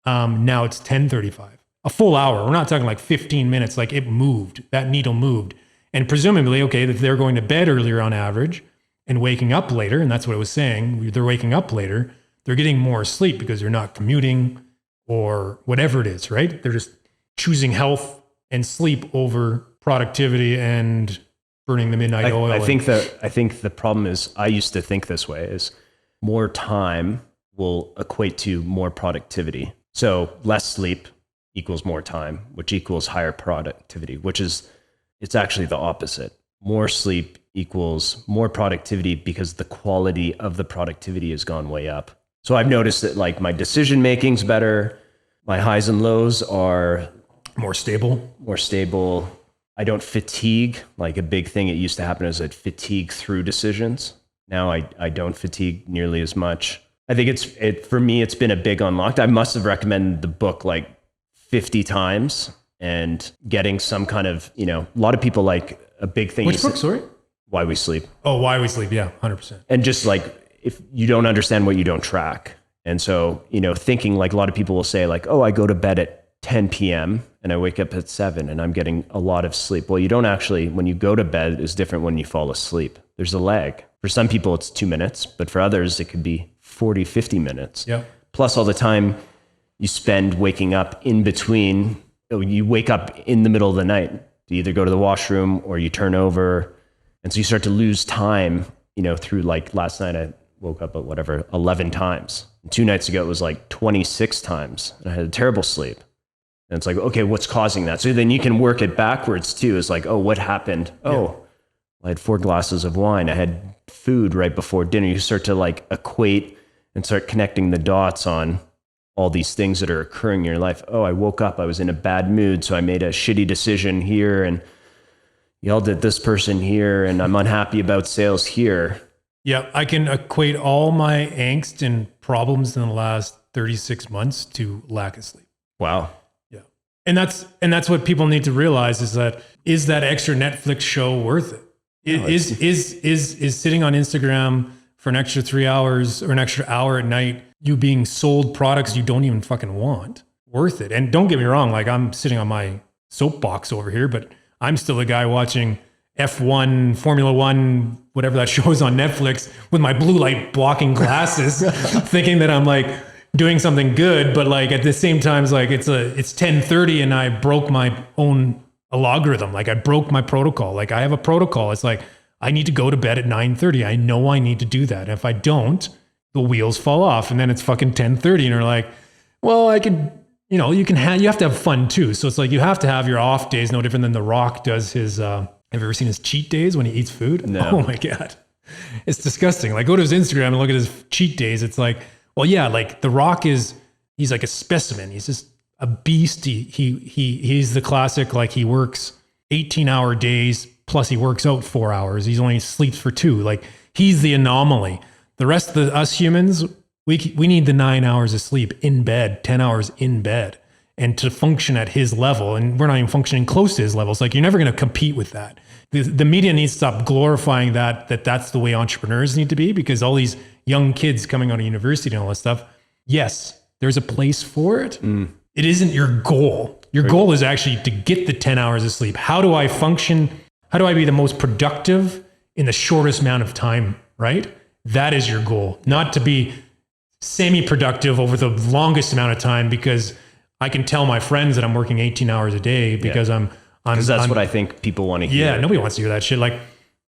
Now it's 10:35, a full hour. We're not talking like 15 minutes. Like it moved, that needle moved. And presumably, okay, if they're going to bed earlier on average and waking up later, and that's what it was saying, they're waking up later, they're getting more sleep because they're not commuting or whatever it is, right? They're just choosing health and sleep over productivity and burning the midnight oil. I think the problem is, I used to think this way, is more time will equate to more productivity. So less sleep equals more time, which equals higher productivity, it's actually the opposite. More sleep equals more productivity because the quality of the productivity has gone way up. So I've noticed that like my decision making's better. My highs and lows are more stable. I don't fatigue. Like a big thing, it used to happen is I'd fatigue through decisions. Now I don't fatigue nearly as much. I think for me, it's been a big unlock. I must have recommended the book like 50 times and getting some kind of, a lot of people like a big thing. Which book, sorry? Why We Sleep. Oh, Why We Sleep. Yeah, 100%. And just like, if you don't understand what you don't track. And so, thinking like a lot of people will say like, oh, I go to bed at 10 p.m. and I wake up at 7 and I'm getting a lot of sleep. Well, you don't actually, when you go to bed is different when you fall asleep. There's a lag. For some people it's 2 minutes, but for others it could be 40, 50 minutes. Yeah. Plus all the time you spend waking up in between. You wake up in the middle of the night to either go to the washroom or you turn over. And so you start to lose time, through like last night I woke up at 11 times. And 2 nights ago it was like 26 times and I had a terrible sleep. And it's like, okay, what's causing that? So then you can work it backwards too. It's like, oh, what happened? Yeah. Oh, I had 4 glasses of wine. I had food right before dinner. You start to like equate and start connecting the dots on all these things that are occurring in your life. Oh, I woke up, I was in a bad mood, so I made a shitty decision here and yelled at this person here, and I'm unhappy about sales here. Yeah, I can equate all my angst and problems in the last 36 months to lack of sleep. Wow. Yeah. And that's what people need to realize is that extra Netflix show worth it? Is sitting on Instagram for an extra 3 hours or an extra hour at night, you being sold products you don't even fucking want, worth it? And don't get me wrong, like I'm sitting on my soapbox over here, but I'm still a guy watching F1, Formula One, whatever that show is on Netflix with my blue light blocking glasses, thinking that I'm like doing something good. But like at the same time, it's like it's 10:30 and I broke my own logarithm. Like I broke my protocol. Like I have a protocol. It's like, I need to go to bed at 9:30. I know I need to do that. And if I don't, the wheels fall off and then it's fucking 10:30 and you're like, well, I could, you have to have fun too. So it's like you have to have your off days, no different than The Rock does his, have you ever seen his cheat days when he eats food? No. Oh my God. It's disgusting. Like go to his Instagram and look at his cheat days. It's like, well, yeah, like The Rock he's like a specimen. He's just a beast. He's the classic, like he works 18-hour days, plus he works out 4 hours. He's only sleeps for 2. Like he's the anomaly. The rest of us humans, we need the 9 hours of sleep in bed, 10 hours in bed, and to function at his level. And we're not even functioning close to his level. It's like, you're never going to compete with that. The media needs to stop glorifying that's the way entrepreneurs need to be, because all these young kids coming out of university and all that stuff, yes, there's a place for it. It isn't your goal. Your goal is actually to get the 10 hours of sleep. How do I function? How do I be the most productive in the shortest amount of time, right? That is your goal, not to be semi-productive over the longest amount of time, because I can tell my friends that I'm working 18 hours a day because because that's what I think people want to hear. Yeah, nobody wants to hear that shit. Like,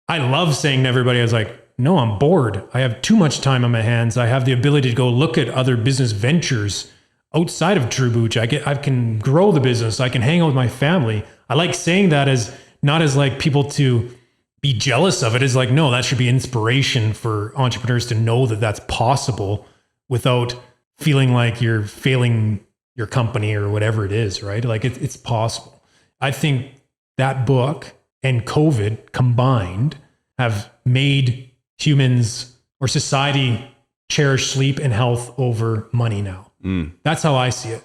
I love saying to everybody, I was like, no, I'm bored. I have too much time on my hands. I have the ability to go look at other business ventures outside of Truebuch. I can grow the business. I can hang out with my family. I like saying that as not as like people to be jealous of it. It's like, no, that should be inspiration for entrepreneurs to know that that's possible without feeling like you're failing your company or whatever it is, right? Like it's possible. I think that book and COVID combined have made humans or society cherish sleep and health over money now. That's how I see it.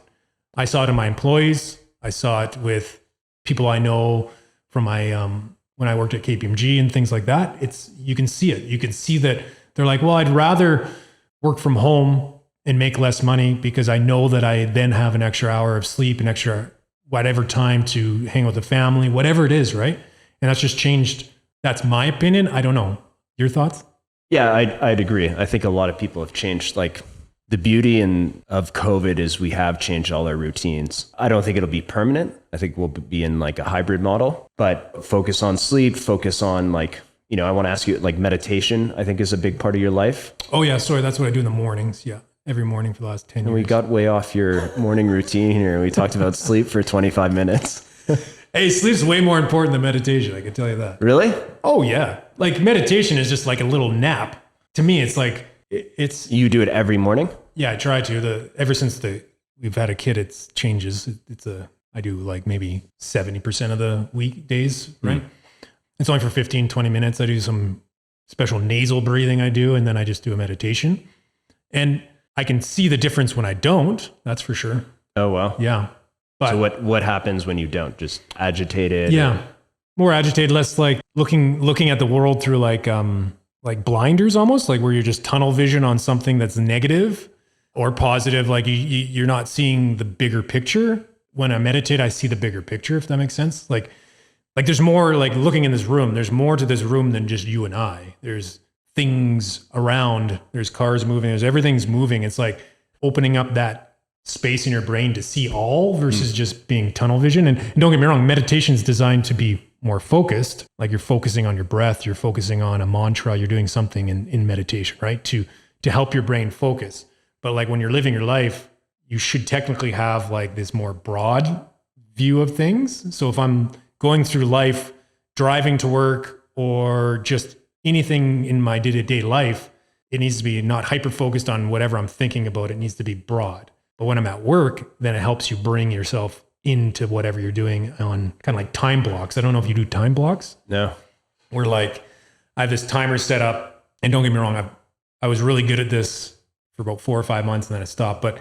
I saw it in my employees. I saw it with people I know from my when I worked at KPMG and things like that. You can see it. You can see that they're like, well, I'd rather work from home and make less money because I know that I then have an extra hour of sleep, an extra whatever time to hang with the family, whatever it is, right? And that's just changed. That's my opinion. I don't know. Your thoughts? Yeah, I'd agree. I think a lot of people have changed. Like, the beauty of COVID is we have changed all our routines. I don't think it'll be permanent. I think we'll be in like a hybrid model, but focus on sleep, focus on like, I want to ask you, like, meditation, I think is a big part of your life. Oh yeah, sorry. That's what I do in the mornings. Yeah. Every morning for the last 10 years. And we got way off your morning routine here. We talked about sleep for 25 minutes. Hey, sleep's way more important than meditation. I can tell you that. Really? Oh yeah. Like, meditation is just like a little nap. To me, it's like, You do it every morning? Yeah, I try to. Ever since we've had a kid, it changes. I do like maybe 70% of the weekdays, right? It's only for 15, 20 minutes. I do some special nasal breathing I do, and then I just do a meditation. And I can see the difference when I don't, that's for sure. Oh, wow. Yeah. But, so what happens when you don't? Just agitated? Yeah. More agitated, less like looking at the world through like blinders almost, like where you're just tunnel vision on something that's negative or positive. Like you're not seeing the bigger picture. When I meditate, I see the bigger picture, if that makes sense. Like there's more, like looking in this room, there's more to this room than just you and I. There's things around, there's cars moving, everything's moving. It's like opening up that space in your brain to see all versus just being tunnel vision. And don't get me wrong, meditation is designed to be more focused. Like, you're focusing on your breath, you're focusing on a mantra, you're doing something in meditation, right? To help your brain focus. But like, when you're living your life, you should technically have like this more broad view of things. So if I'm going through life, driving to work, or just anything in my day-to-day life, it needs to be not hyper-focused on whatever I'm thinking about. It needs to be broad. But when I'm at work, then it helps you bring yourself into whatever you're doing on kind of like time blocks. I don't know if you do time blocks. No. Where like, I have this timer set up, and don't get me wrong, I was really good at this for about 4 or 5 months, and then I stopped. But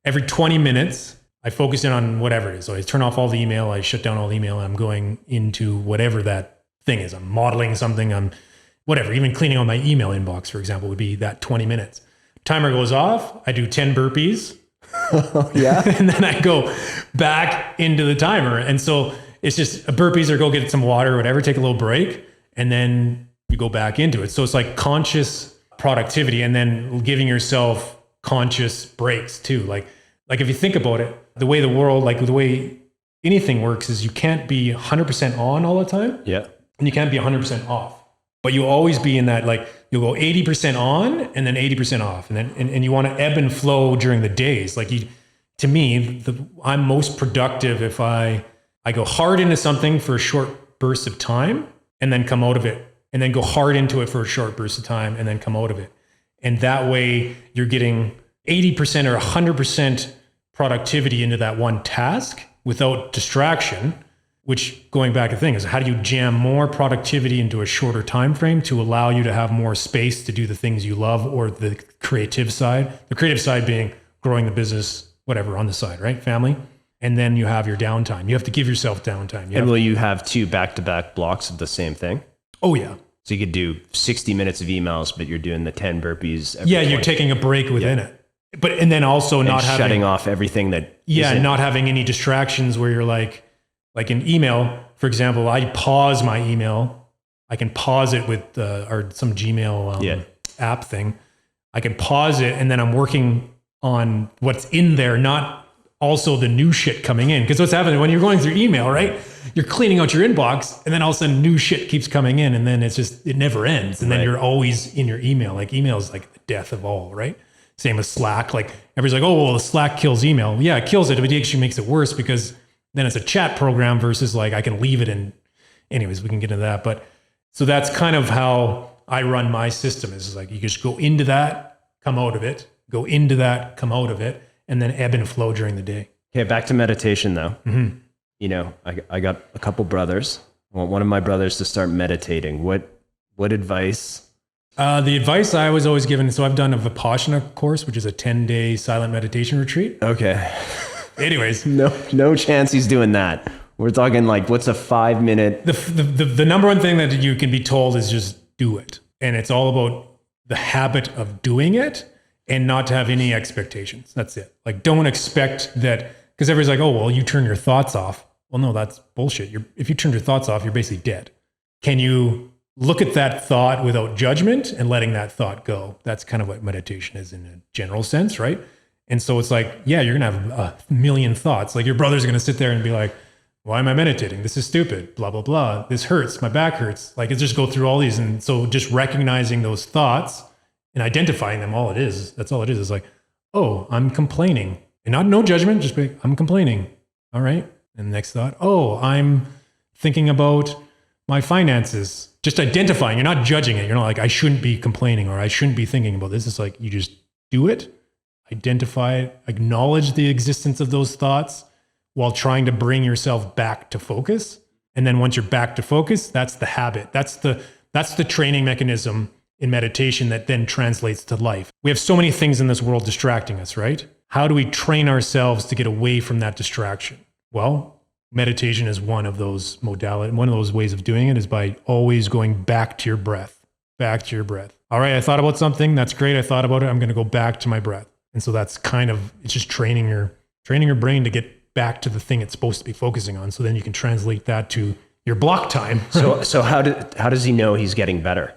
every 20 minutes, I focus in on whatever it is. So I turn off all the email, I shut down all the email, and I'm going into whatever that thing is. I'm modeling something, I'm whatever, even cleaning on my email inbox, for example, would be that 20 minutes. Timer goes off, I do 10 burpees. Yeah. And then I go back into the timer. And so it's just a burpees or go get some water or whatever, take a little break, and then you go back into it. So it's like conscious productivity, and then giving yourself conscious breaks too. Like if you think about it, the way the world, like the way anything works is you can't be 100% on all the time. Yeah. And you can't be 100% off. But you always be in that, like, you'll go 80% on and then 80% off. And then, and you want to ebb and flow during the days. Like, you to me, I'm most productive if I go hard into something for a short burst of time and then come out of it, and then go hard into it for a short burst of time and then come out of it. And that way you're getting 80% or 100% productivity into that one task without distraction, which, going back to the thing, is how do you jam more productivity into a shorter time frame to allow you to have more space to do the things you love, or the creative side being growing the business, whatever, on the side, right? Family. And then you have your downtime. You have to give yourself downtime. Will you have 2 back-to-back blocks of the same thing? Oh, yeah. So you could do 60 minutes of emails, but you're doing the 10 burpees. Yeah, you're taking a break within it. And then also not shutting off everything that. Yeah, not having any distractions where you're like in email, for example, I pause my email. I can pause it with or some Gmail app thing. I can pause it, and then I'm working on what's in there, not also the new shit coming in. Because what's happening when you're going through email, right? You're cleaning out your inbox, and then all of a sudden new shit keeps coming in, and then it never ends. And then you're always in your email. Like, email is like the death of all, right? Same with Slack. Like, everybody's like, oh, well, the Slack kills email. Yeah, it kills it, but it actually makes it worse, because then it's a chat program versus like I can leave it in. Anyways, we can get into that. But so that's kind of how I run my system, is like you just go into that, come out of it, go into that, come out of it, and then ebb and flow during the day. Okay, back to meditation though. Mm-hmm. You know, I got a couple brothers. I want one of my brothers to start meditating. What advice? The advice I was always given, so I've done a Vipassana course, which is a 10-day silent meditation retreat. Okay. Anyways. No chance he's doing that. We're talking like, what's a 5-minute? The number one thing that you can be told is just do it. And it's all about the habit of doing it and not to have any expectations. That's it. Like, don't expect that, because everybody's like, oh, well, you turn your thoughts off. Well, no, that's bullshit. If you turn your thoughts off, you're basically dead. Can you look at that thought without judgment and letting that thought go? That's kind of what meditation is in a general sense, right? And so it's like, yeah, you're going to have a million thoughts. Like, your brother's going to sit there and be like, why am I meditating? This is stupid, blah, blah, blah. This hurts, my back hurts. Like, it's just go through all these. And so just recognizing those thoughts and identifying them, that's all it is like, oh, I'm complaining. And no judgment, just be, I'm complaining. All right. And the next thought, oh, I'm thinking about my finances. Just identifying, you're not judging it. You're not like, I shouldn't be complaining or I shouldn't be thinking about this. It's like, you just do it, identify it, acknowledge the existence of those thoughts while trying to bring yourself back to focus. And then once you're back to focus, that's the habit. That's the training mechanism in meditation that then translates to life. We have so many things in this world distracting us, right? How do we train ourselves to get away from that distraction? Well, meditation is one of those modalities. One of those ways of doing it is by always going back to your breath, back to your breath. All right, I thought about something. That's great. I thought about it. I'm going to go back to my breath. And so that's it's just training your brain to get back to the thing it's supposed to be focusing on. So then you can translate that to your block time. So how does he know he's getting better?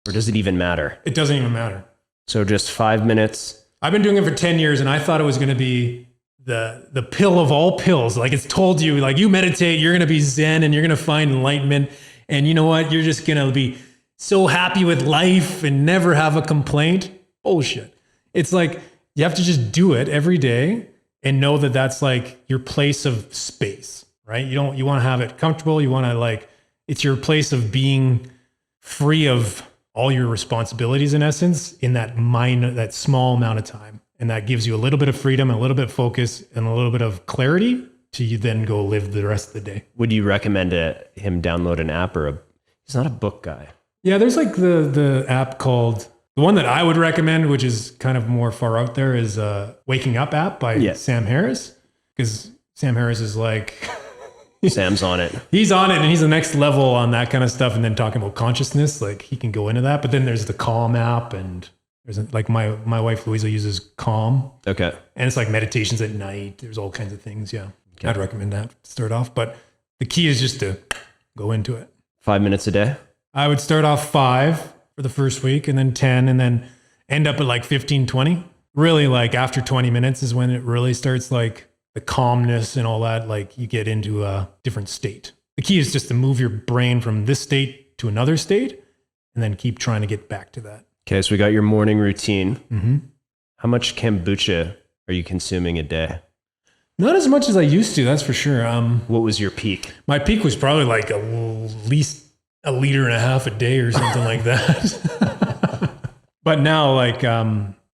Or does it even matter? It doesn't even matter. So just 5 minutes. I've been doing it for 10 years, and I thought it was going to be the pill of all pills. Like, it's told you, like, you meditate, you're going to be Zen and you're going to find enlightenment. And you know what? You're just going to be so happy with life and never have a complaint. Bullshit. It's like, you have to just do it every day and know that that's like your place of space, right? You want to have it comfortable. You want to it's your place of being free of all your responsibilities, in essence, in that small amount of time. And that gives you a little bit of freedom, and a little bit of focus, and a little bit of clarity to you then go live the rest of the day. Would you recommend him download an app he's not a book guy? Yeah, there's like the app called, the one that I would recommend, which is kind of more far out there, is Waking Up app by Sam Harris. Because Sam Harris is like... Sam's on it. He's on it, and he's the next level on that kind of stuff. And then talking about consciousness, like, he can go into that. But then there's the Calm app, and there's like my wife Louisa uses Calm. Okay. And it's like meditations at night. There's all kinds of things. Yeah. Okay. I'd recommend that to start off. But the key is just to go into it. 5 minutes a day? I would start off 5 for the first week, and then 10, and then end up at like 15, 20. Really, like, after 20 minutes is when it really starts, like, the calmness and all that, like, you get into a different state. The key is just to move your brain from this state to another state, and then keep trying to get back to that. Okay, so we got your morning routine. Mm-hmm. How much kombucha are you consuming a day? Not as much as I used to, that's for sure. What was your peak? My peak was probably like at least 1.5 liters a day or something like that. But now, like,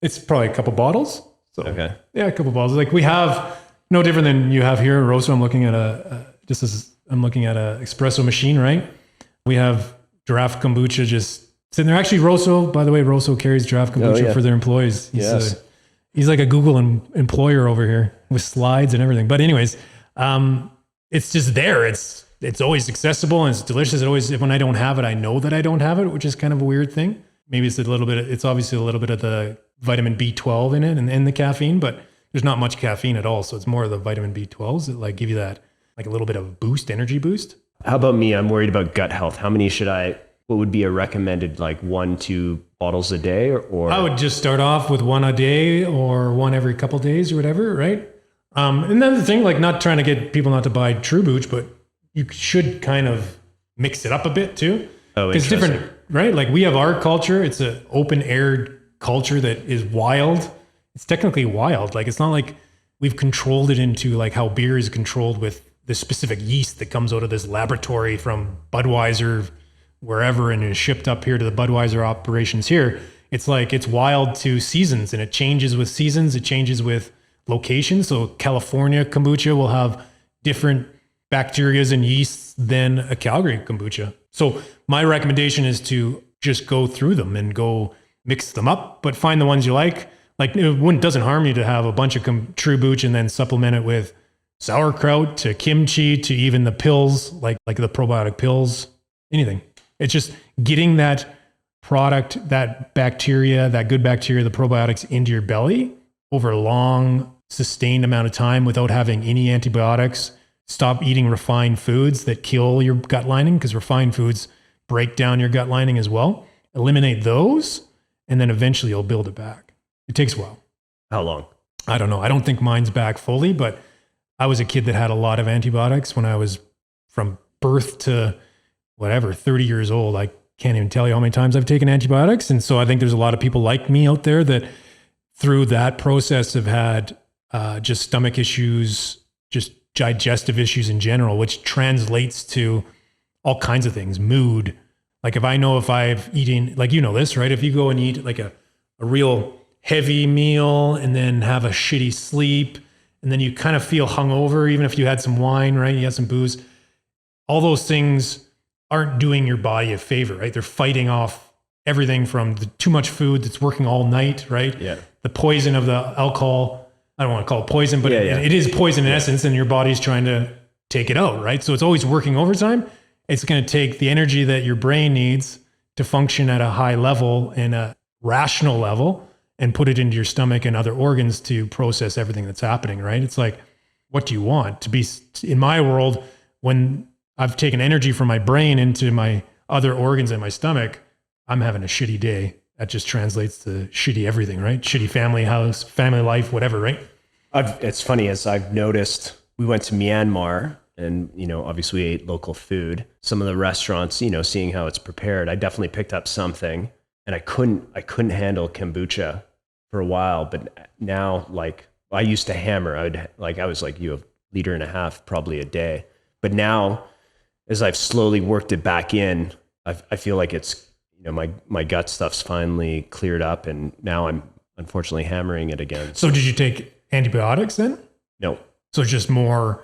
it's probably a couple bottles. So Okay. yeah, a couple bottles. Like we have no different than you have here at Rosso. I'm looking at a espresso machine, right? We have draft kombucha just sitting there. Actually, Rosso, by the way, Rosso carries draft kombucha for their employees. He's like a Google employer over here with slides and everything. But anyways, it's just there. It's always accessible and it's delicious. It always, when I don't have it, I know that I don't have it, which is kind of a weird thing. Maybe it's it's obviously a little bit of the vitamin B12 in it and the caffeine, but there's not much caffeine at all. So it's more of the vitamin B12s that like give you that, like a little bit of a boost, energy boost. How about me? I'm worried about gut health. How many what would be a recommended, like 1-2 bottles a day or? I would just start off with 1 a day or 1 every couple of days or whatever, right? And then the thing, like not trying to get people not to buy Truebuch, but you should kind of mix it up a bit too. Oh, it's interesting. different, right? Like we have our culture. It's an open air culture that is wild. It's technically wild. Like it's not like we've controlled it into like how beer is controlled with the specific yeast that comes out of this laboratory from Budweiser, wherever, and is shipped up here to the Budweiser operations here. It's like it's wild to seasons, and it changes with seasons. It changes with location. So California kombucha will have different bacterias and yeasts than a Calgary kombucha. So my recommendation is to just go through them and go mix them up, but find the ones you like. Like it doesn't harm you to have a bunch of Truebuch and then supplement it with sauerkraut to kimchi to even the pills, like the probiotic pills, anything. It's just getting that product, that bacteria, that good bacteria, the probiotics into your belly over a long, sustained amount of time without having any antibiotics. Stop eating refined foods that kill your gut lining, because refined foods break down your gut lining as well. Eliminate those, and then eventually you'll build it back. It takes a while. How long? I don't know. I don't think mine's back fully, but I was a kid that had a lot of antibiotics when I was from birth to 30 years old. I can't even tell you how many times I've taken antibiotics. And so I think there's a lot of people like me out there that through that process have had just stomach issues, just digestive issues in general, which translates to all kinds of things, mood. Like if I know if I've eaten, like, you know this, right? If you go and eat like a real heavy meal and then have a shitty sleep, and then you kind of feel hungover, even if you had some wine, right? You had some booze, all those things aren't doing your body a favor, right? They're fighting off everything from the too much food that's working all night, right? Yeah. The poison of the alcohol. I don't want to call it poison, but it is poison in essence, and your body's trying to take it out, right? So it's always working overtime. It's going to take the energy that your brain needs to function at a high level and a rational level and put it into your stomach and other organs to process everything that's happening, right? It's like, what do you want? To be, in my world, when I've taken energy from my brain into my other organs in my stomach, I'm having a shitty day. That just translates to shitty everything, right? Shitty family house, family life, whatever, right? It's funny, as I've noticed, we went to Myanmar and, obviously we ate local food. Some of the restaurants, seeing how it's prepared, I definitely picked up something, and I couldn't handle kombucha for a while. But now, like, I used to hammer. I was like you, 1.5 liters probably a day. But now, as I've slowly worked it back in, I feel like it's, my gut stuff's finally cleared up, and now I'm unfortunately hammering it again. So did you take antibiotics then? No. So it's just more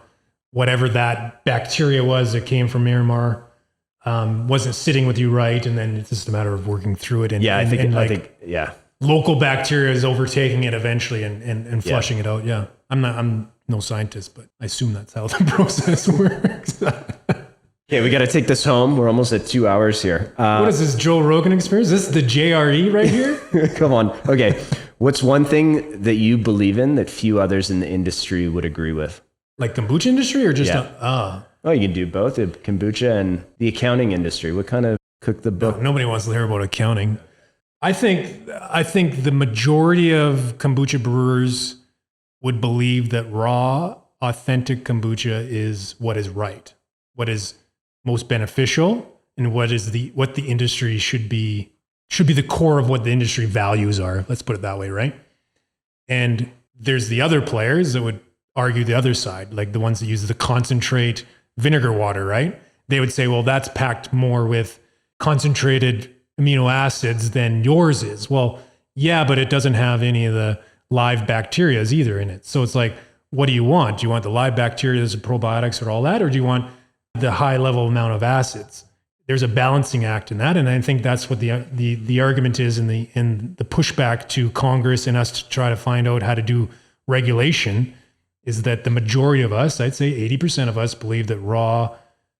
whatever that bacteria was that came from Myanmar wasn't sitting with you right, and then it's just a matter of working through it. And, yeah, I think local bacteria is overtaking it eventually and flushing it out. Yeah, I'm no scientist, but I assume that's how the process works. Okay, we got to take this home. We're almost at 2 hours here. What is this, Joe Rogan experience? This is the JRE right here? Come on. Okay. What's one thing that you believe in that few others in the industry would agree with? Like kombucha industry or just... Oh, you can do both, the kombucha and the accounting industry. What kind of cook the book? No, nobody wants to hear about accounting. I think the majority of kombucha brewers would believe that raw, authentic kombucha is what is right, what is most beneficial, and what the industry should be the core of what the industry values are. Let's put it that way, right? And there's the other players that would argue the other side, like the ones that use the concentrate vinegar water, right? They would say, well, that's packed more with concentrated amino acids than yours is. Well, yeah, but it doesn't have any of the live bacterias either in it. So it's like, what do you want? Do you want the live bacteria, the probiotics or all that? Or do you want the high level amount of acids? There's a balancing act in that. And I think that's what the argument is in the pushback to Congress and us to try to find out how to do regulation, is that the majority of us, I'd say 80% of us, believe that raw,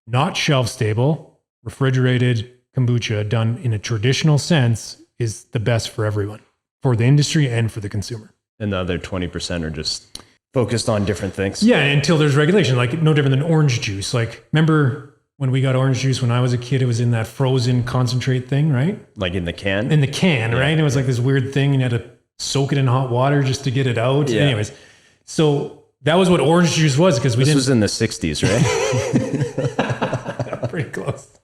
not shelf stable, refrigerated kombucha done in a traditional sense is the best for everyone, for the industry and for the consumer. And the other 20% are just focused on different things. Yeah, until there's regulation, like no different than orange juice. Like, remember when we got orange juice when I was a kid, it was in that frozen concentrate thing, right? Like in the can? In the can, right? And it was like this weird thing, and you had to soak it in hot water just to get it out. Yeah. Anyways, so that was what orange juice was, because this was in the 60s, right? Pretty close.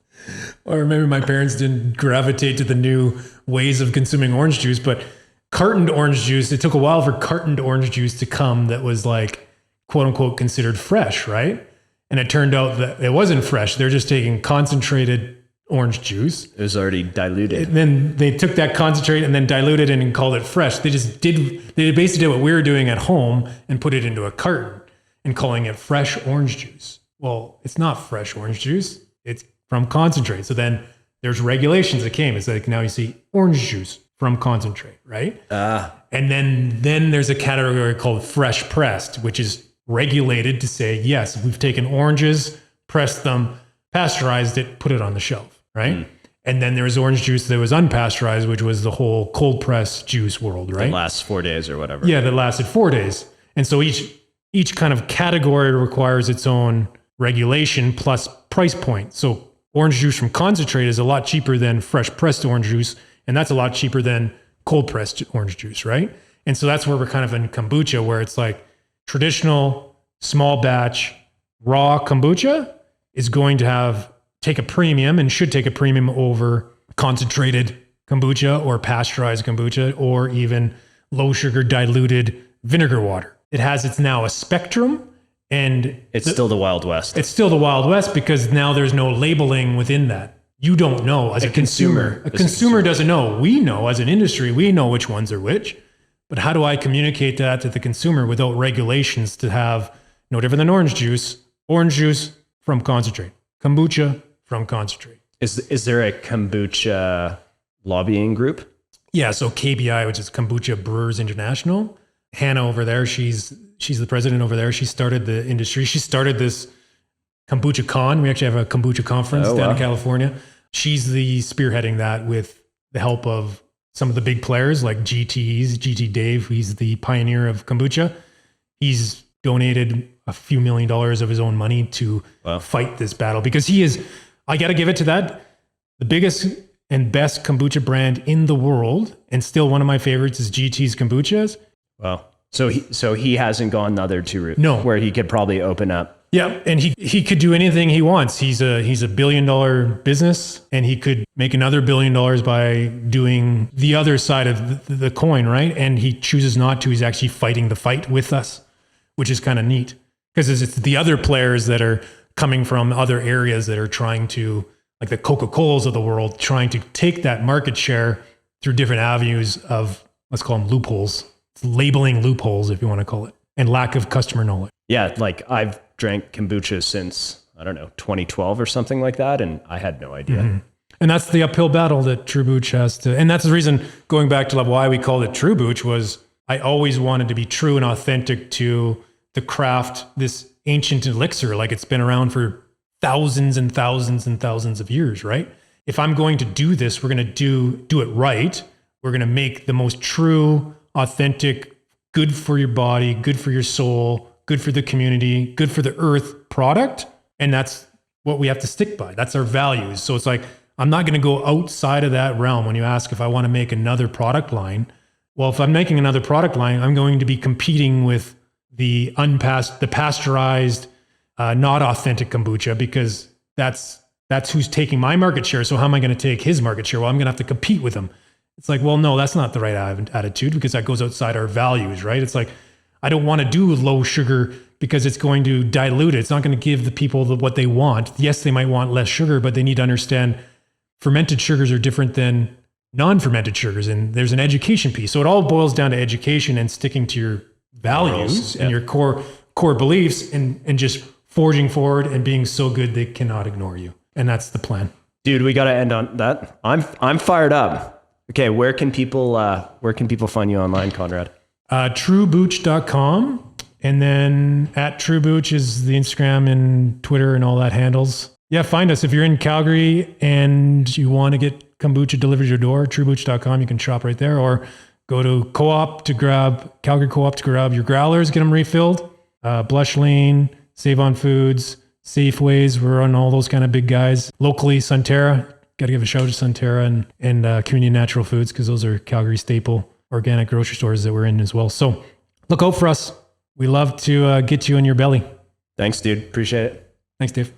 Or maybe my parents didn't gravitate to the new ways of consuming orange juice, but cartoned orange juice, it took a while for cartoned orange juice to come that was like, quote unquote, considered fresh, right? And it turned out that it wasn't fresh. They're just taking concentrated orange juice. It was already diluted. And then they took that concentrate and then diluted it and called it fresh. They basically did what we were doing at home and put it into a carton and calling it fresh orange juice. Well, it's not fresh orange juice. It's from concentrate. So then there's regulations that came. It's like now you see orange juice from concentrate, right? And then there's a category called fresh pressed, which is regulated to say, yes, we've taken oranges, pressed them, pasteurized it, put it on the shelf, right? And then there was orange juice that was unpasteurized, which was the whole cold press juice world, right? That lasts 4 days or whatever. Yeah, that lasted 4 days. And so each kind of category requires its own regulation plus price point. So orange juice from concentrate is a lot cheaper than fresh pressed orange juice, and that's a lot cheaper than cold pressed orange juice, right? And so that's where we're kind of in kombucha, where it's like traditional small batch raw kombucha is going to take a premium and should take a premium over concentrated kombucha or pasteurized kombucha or even low sugar diluted vinegar water. It has now a spectrum, and it's still the Wild West. It's still the Wild West because now there's no labeling within that. You don't know as a consumer. A consumer doesn't know. We know as an industry, we know which ones are which. But how do I communicate that to the consumer without regulations to have no different than orange juice from concentrate, kombucha from concentrate? Is there a kombucha lobbying group? Yeah, so KBI, which is Kombucha Brewers International. Hannah over there, she's the president over there. She started the industry. She started this Kombucha Con. We actually have a kombucha conference down in California. She's the spearheading that with the help of some of the big players like GT Dave. He's the pioneer of kombucha. He's donated a few $1 million of his own money to fight this battle because he is, I got to give it to that, the biggest and best kombucha brand in the world. And still one of my favorites is GT's kombuchas. Wow. So he hasn't gone the other two routes. No. Where he could probably open up. Yeah, and he could do anything he wants. He's a $1 billion business, and he could make another $1 billion by doing the other side of the coin, right? And he chooses not to. He's actually fighting the fight with us, which is kind of neat because it's the other players that are coming from other areas that are trying to, like the Coca-Colas of the world, trying to take that market share through different avenues of, let's call them loopholes, labeling loopholes, if you want to call it, and lack of customer knowledge. Yeah, like I've drank kombucha since, I don't know, 2012 or something like that, and I had no idea. Mm-hmm. And that's the uphill battle that Truebuch has to, and that's the reason, going back to why we called it Truebuch, was I always wanted to be true and authentic to the craft, this ancient elixir, like it's been around for thousands and thousands and thousands of years, right? If I'm going to do this, we're going to do it right. We're going to make the most true, authentic, good for your body, good for your soul, good for the community, good for the earth product. And that's what we have to stick by. That's our values. So it's like, I'm not going to go outside of that realm when you ask if I want to make another product line. Well, if I'm making another product line, I'm going to be competing with the pasteurized, not authentic kombucha, because that's who's taking my market share. So how am I going to take his market share? Well, I'm going to have to compete with him. It's like, well, no, that's not the right attitude because that goes outside our values, right? It's like, I don't want to do low sugar because it's going to dilute it. It's not going to give the people what they want. Yes, they might want less sugar, but they need to understand fermented sugars are different than non-fermented sugars. And there's an education piece. So it all boils down to education and sticking to your values and your core beliefs and just forging forward and being so good they cannot ignore you. And that's the plan. Dude, we got to end on that. I'm fired up. Okay, where can people find you online, Conrad? Truebuch.com. And then at Truebuch is the Instagram and Twitter and all that handles. Yeah, find us. If you're in Calgary and you want to get kombucha delivered to your door, truebuch.com, you can shop right there, or go to Calgary Co-op to grab your growlers, get them refilled. Blush Lane, Save on Foods, Safeways, we're on all those kind of big guys. Locally, Sunterra, got to give a shout to Sunterra and Community Natural Foods, because those are Calgary staple organic grocery stores that we're in as well. So look out for us. We love to get you in your belly. Thanks, dude. Appreciate it. Thanks, Dave.